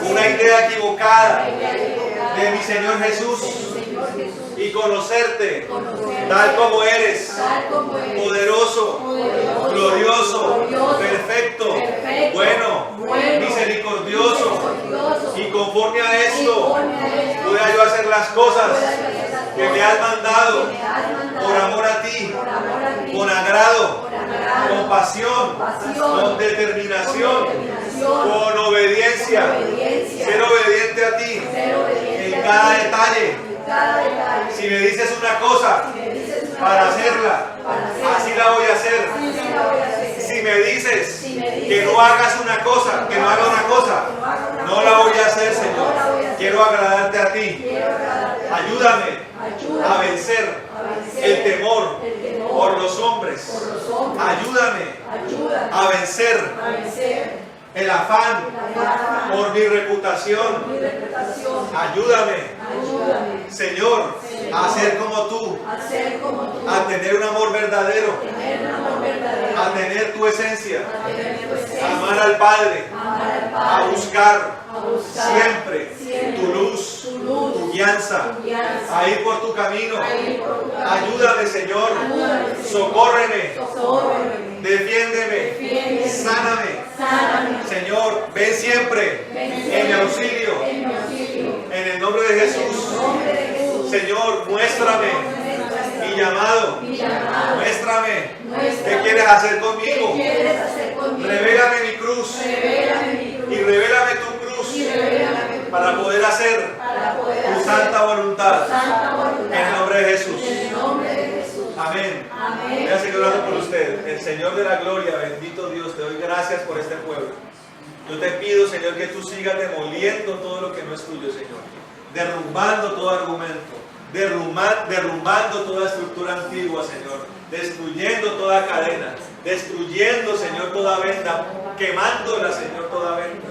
una idea equivocada de mi Señor Jesús, y conocerte tal como eres, poderoso, glorioso, perfecto, bueno, misericordioso, y conforme a esto pueda yo hacer las cosas que me has mandado por amor a ti, con agrado, con pasión, con determinación, con obediencia, ser obediente a ti en cada detalle. Si me dices una cosa para hacerla, así la voy a hacer. Si me dices que no hagas una cosa, que no haga una cosa, no la voy a hacer, Señor. Quiero agradarte a ti. Ayúdame a vencer el temor por los hombres. Ayúdame a vencer el afán por mi reputación. Ayúdame, Señor, a ser como tú, a tener un amor verdadero, a tener tu esencia, a amar al Padre, a buscar siempre tu luz, tu guianza, a ir por tu camino. Ayúdame, Señor, socórreme, defiéndeme, sáname. Señor, ven siempre en mi auxilio, en el nombre de Jesús. Señor, muéstrame mi llamado, muéstrame qué quieres hacer conmigo. Revélame mi cruz y revélame tu cruz para poder hacer tu santa voluntad, en el nombre de Jesús. Amén. Voy a seguir orando por usted. El Señor de la gloria, bendito Dios, te doy gracias por este pueblo. Yo te pido, Señor, que tú sigas demoliendo todo lo que no es tuyo, Señor. Derrumbando todo argumento, derrumbando toda estructura antigua, Señor. Destruyendo toda cadena, destruyendo, Señor, toda venda, quemándola, Señor, toda venda.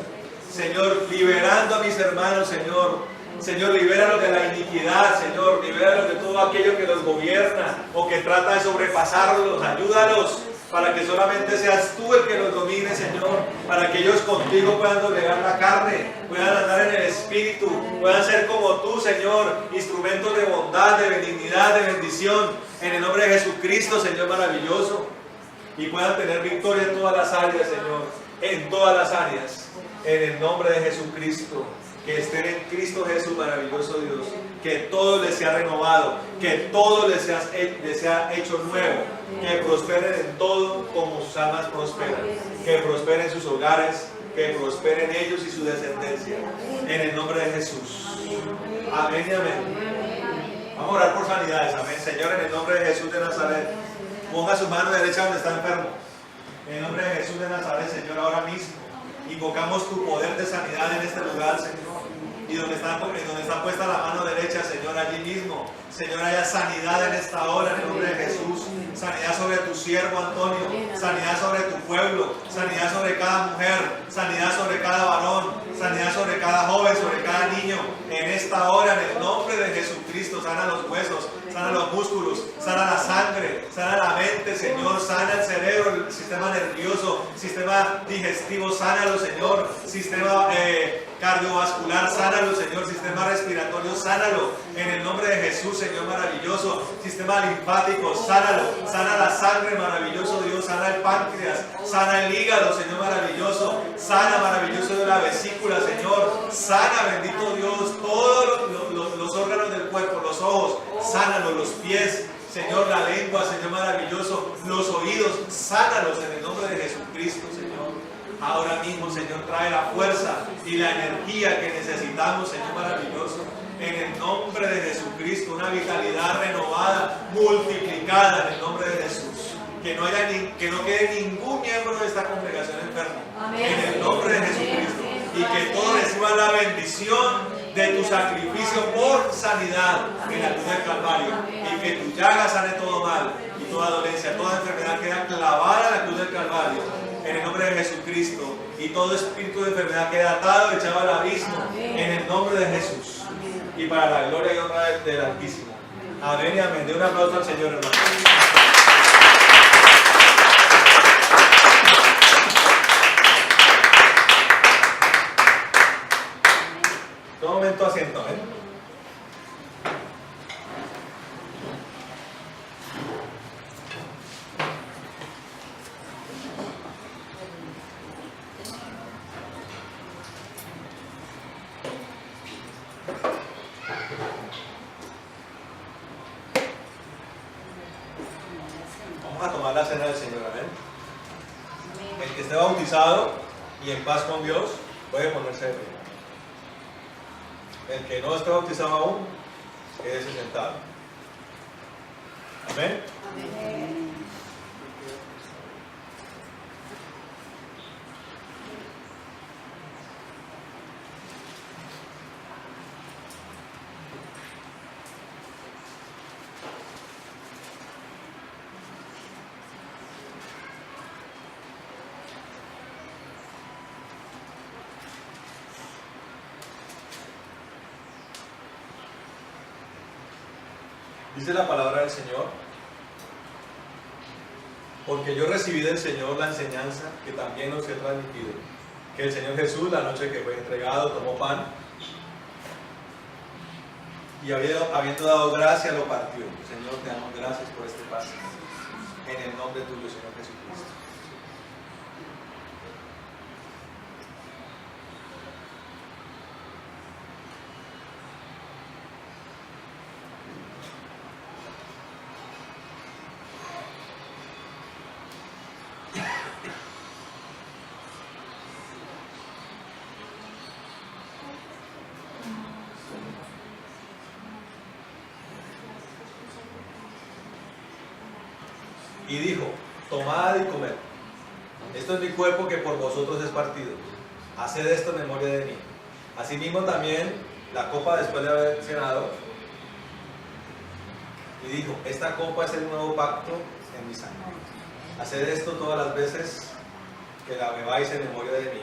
Señor, liberando a mis hermanos, Señor. Señor, libéralos de la iniquidad, Señor, libéralos de todo aquello que los gobierna o que trata de sobrepasarlos. Ayúdalos para que solamente seas tú el que los domine, Señor, para que ellos contigo puedan doblegar la carne, puedan andar en el Espíritu, puedan ser como tú, Señor, instrumentos de bondad, de benignidad, de bendición, en el nombre de Jesucristo, Señor maravilloso. y puedan tener victoria en todas las áreas, Señor, en todas las áreas, en el nombre de Jesucristo. Que estén en Cristo Jesús, maravilloso Dios, que todo les sea renovado, que todo les sea hecho nuevo, que prosperen en todo como sus almas prosperan, que prosperen sus hogares, que prosperen ellos y su descendencia, en el nombre de Jesús. Amén y amén. Vamos a orar por sanidades, amén. Señor, en el nombre de Jesús de Nazaret, ponga su mano derecha donde está enfermo. En el nombre de Jesús de Nazaret, Señor, ahora mismo invocamos tu poder de sanidad en este lugar, Señor. Y donde está puesta la mano derecha, Señor, allí mismo, Señor, haya sanidad en esta hora, en el nombre de Jesús. Sanidad sobre tu siervo Antonio, sanidad sobre tu pueblo, sanidad sobre cada mujer, sanidad sobre cada varón, sanidad sobre cada joven, sobre cada niño. En esta hora, en el nombre de Jesucristo, sana los huesos, sana los músculos, sana la sangre, sana la mente, Señor, sana el cerebro, el sistema nervioso, sistema digestivo, sánalo, Señor, sistema cardiovascular, sánalo, Señor, sistema respiratorio, sánalo, en el nombre de Jesús, Señor maravilloso, sistema linfático, sánalo, sana la sangre, maravilloso Dios, sana el páncreas, sana el hígado, Señor maravilloso, sana, maravilloso de la vesícula, Señor, sana, bendito Dios, todos los órganos del cuerpo, los ojos, sánalos, los pies, Señor, la lengua, Señor maravilloso, los oídos, sánalos en el nombre de Jesucristo, Señor. Ahora mismo, Señor, trae la fuerza y la energía que necesitamos, Señor maravilloso. En el nombre de Jesucristo, una vitalidad renovada, multiplicada en el nombre de Jesús. Que no quede ningún miembro de esta congregación enfermo. En el nombre de Jesucristo. Y que todos reciban la bendición de tu sacrificio por sanidad en la cruz del Calvario. Y que tu llaga sane todo mal y toda dolencia, toda enfermedad queda clavada en la cruz del Calvario. En el nombre de Jesucristo. Y todo espíritu de enfermedad queda atado y echado al abismo. En el nombre de Jesús. Y para la gloria y honra del Altísimo. Amén y amén. De un aplauso al Señor, hermano. Todo momento asiento, ¿eh? Vamos a tomar la cena del Señor, amén. El que esté bautizado y en paz con Dios puede ponerse de pie. El que no esté bautizado aún, quédese sentado. Amén. Dice la palabra del Señor: porque yo recibí del Señor la enseñanza que también os he transmitido, que el Señor Jesús, la noche que fue entregado, tomó pan y habiendo dado gracia lo partió. Señor, te damos gracias por este pan, en el nombre tuyo, Señor Jesucristo. Y dijo: tomad y comed, esto es mi cuerpo que por vosotros es partido, haced esto en memoria de mí. Asimismo también la copa después de haber cenado, y dijo: esta copa es el nuevo pacto en mi sangre, haced esto todas las veces que la bebáis en memoria de mí.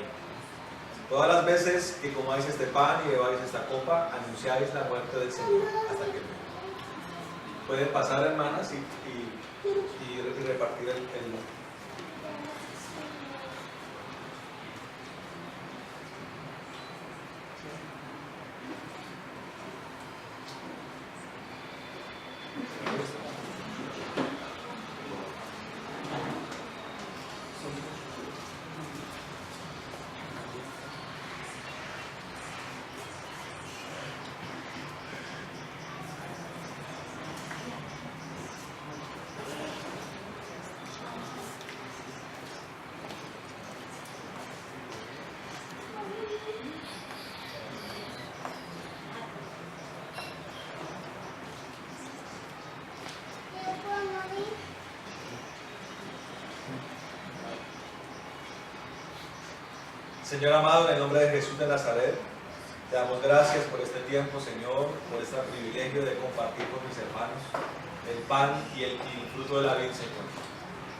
Todas las veces que comáis este pan y bebáis esta copa, anunciáis la muerte del Señor hasta que venga. Pueden pasar, hermanas, y repartir el Señor amado, en el nombre de Jesús de Nazaret, te damos gracias por este tiempo, Señor, por este privilegio de compartir con mis hermanos el pan y el fruto de la vid, Señor.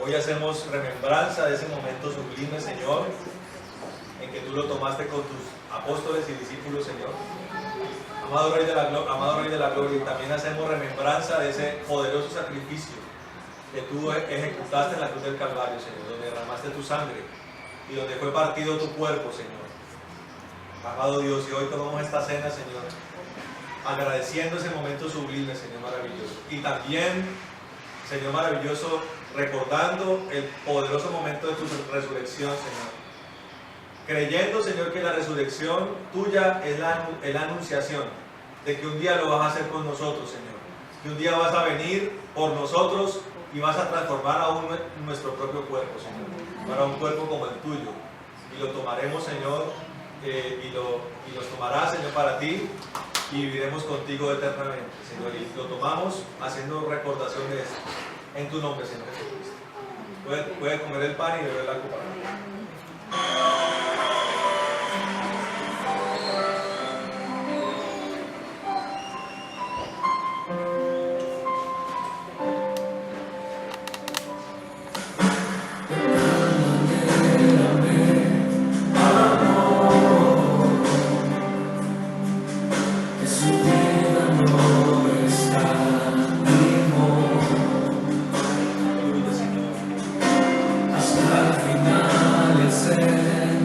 Hoy hacemos remembranza de ese momento sublime, Señor, en que tú lo tomaste con tus apóstoles y discípulos, Señor. Amado Rey de la Gloria, y también hacemos remembranza de ese poderoso sacrificio que tú ejecutaste en la cruz del Calvario, Señor, donde derramaste tu sangre y donde fue partido tu cuerpo, Señor. Amado Dios, y hoy tomamos esta cena, Señor, agradeciendo ese momento sublime, Señor maravilloso. Y también, Señor maravilloso, recordando el poderoso momento de tu resurrección, Señor. Creyendo, Señor, que la resurrección tuya es la anunciación de que un día lo vas a hacer con nosotros, Señor. Que un día vas a venir por nosotros y vas a transformar aún nuestro propio cuerpo, Señor, para un cuerpo como el tuyo. Y lo tomaremos, Señor, y los tomarás, Señor, para ti, y viviremos contigo eternamente, Señor. Y lo tomamos haciendo recordación de esto. En tu nombre, Señor Jesucristo. Puede comer el pan y beber la copa.
Hasta el final, el ser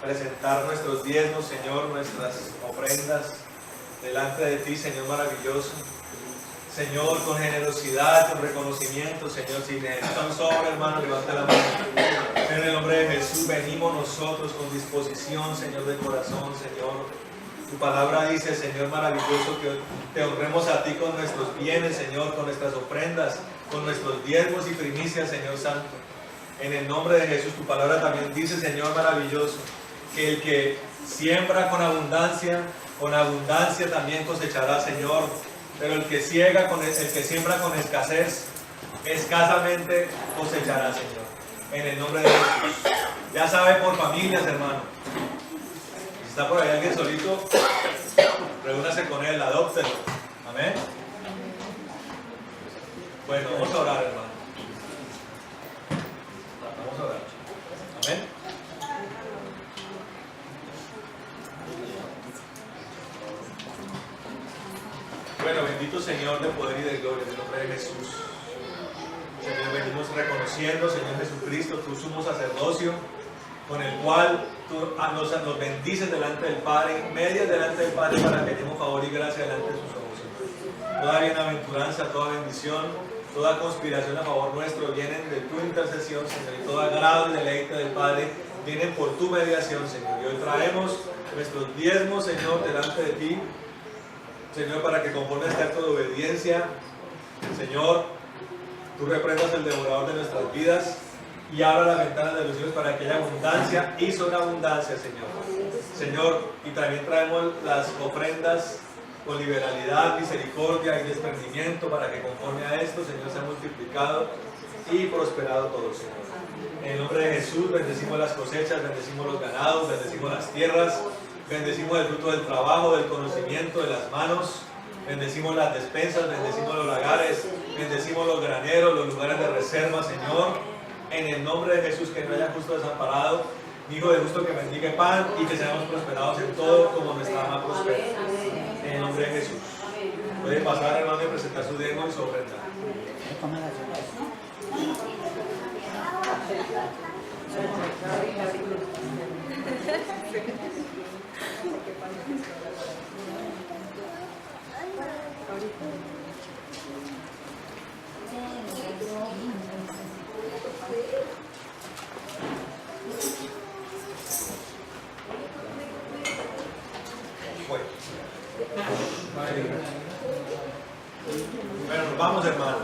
presentar nuestros diezmos, Señor, nuestras ofrendas delante de ti, Señor maravilloso. Señor, con generosidad, con reconocimiento, Señor, si necesitan sobre, hermano, levanta la mano. En el nombre de Jesús venimos nosotros con disposición, Señor, de corazón, Señor. Tu palabra dice, Señor maravilloso, que te honremos a ti con nuestros bienes, Señor, con nuestras ofrendas, con nuestros diezmos y primicias, Señor Santo. En el nombre de Jesús, tu palabra también dice, Señor maravilloso, que el que siembra con abundancia también cosechará, Señor. Pero el que siembra con escasez, escasamente cosechará, Señor. En el nombre de Jesús. Ya sabe por familias, hermano. Si está por ahí alguien solito, reúnase con él, adóptelo. Amén. Bueno, vamos a orar, hermano. Vamos a orar. Amén. Bueno, bendito Señor de poder y de gloria, en el nombre de Jesús. Señor, venimos reconociendo, Señor Jesucristo, tu sumo sacerdocio, con el cual tú nos bendices delante del Padre, medias delante del Padre, para que demos favor y gracia delante de sus ojos, Señor. Toda bienaventuranza, toda bendición, toda conspiración a favor nuestro vienen de tu intercesión, Señor, y todo agrado y deleite del Padre vienen por tu mediación, Señor. Y hoy traemos nuestros diezmos, Señor, delante de ti, Señor, para que conforme a este acto de obediencia, Señor, tú reprendas el devorador de nuestras vidas y abra las ventanas de los cielos para que haya abundancia y sobreabundancia, Señor. Señor, y también traemos las ofrendas con liberalidad, misericordia y desprendimiento para que conforme a esto, Señor, sea multiplicado y prosperado todo, Señor. En el nombre de Jesús bendecimos las cosechas, bendecimos los ganados, bendecimos las tierras, bendecimos el fruto del trabajo, del conocimiento, de las manos, bendecimos las despensas, bendecimos los lagares, bendecimos los graneros, los lugares de reserva, Señor. En el nombre de Jesús, que no haya justo desamparado, ni hijo de justo que mendigue pan, y que seamos prosperados en todo como nuestra alma prospera. En el nombre de Jesús. Puede pasar, hermano, y presentar su diezmo y su ofrenda. Bueno, nos vamos, hermano.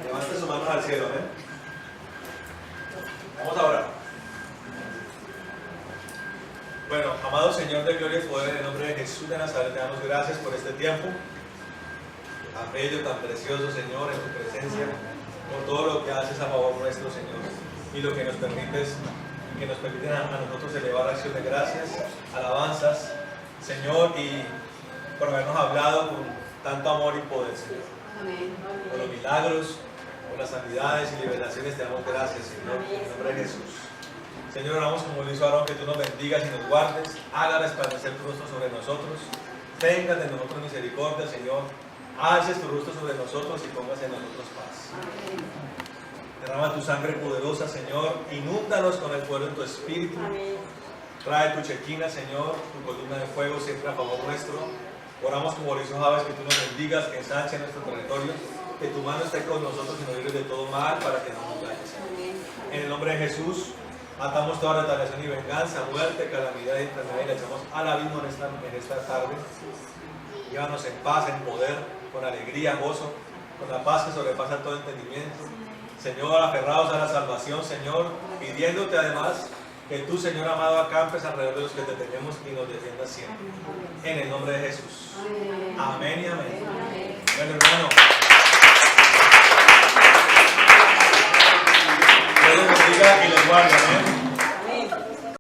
Levante sus manos al cielo, ¿eh? Vamos a orar. Bueno, amado Señor de gloria y poder, en el nombre de Jesús de Nazaret, te damos gracias por este tiempo tan bello, tan precioso, Señor, en tu presencia, por todo lo que haces a favor nuestro, Señor, y lo que nos permites, que nos permiten a nosotros elevar acción de gracias, alabanzas, Señor, y por habernos hablado con tanto amor y poder, Señor. Por los milagros, por las sanidades y liberaciones, te damos gracias, Señor, en el nombre de Jesús. Señor, oramos como lo hizo Aarón, que tú nos bendigas y nos guardes, haga resplandecer tu rostro sobre nosotros, tengas de nosotros misericordia, Señor, alces tu rostro sobre nosotros y pongas en nosotros paz. Derrama tu sangre poderosa, Señor, inúndanos con el fuego de tu espíritu. Trae tu chequina, Señor, tu columna de fuego siempre a favor nuestro. Oramos como lo hizo Jabes, que tú nos bendigas, que ensanche nuestro territorio, que tu mano esté con nosotros y nos libres de todo mal para que no nos dañes. En el nombre de Jesús, atamos toda retaliación y venganza, muerte, calamidad y enfermedad y la echamos al abismo en esta tarde. Llévanos en paz, en poder, con alegría, gozo, con la paz que sobrepasa todo entendimiento. Señor, aferrados a la salvación, Señor, pidiéndote además que tú, Señor amado, acampes alrededor de los que te tenemos y nos defiendas siempre. En el nombre de Jesús. Amén y amén. Bueno, hermano.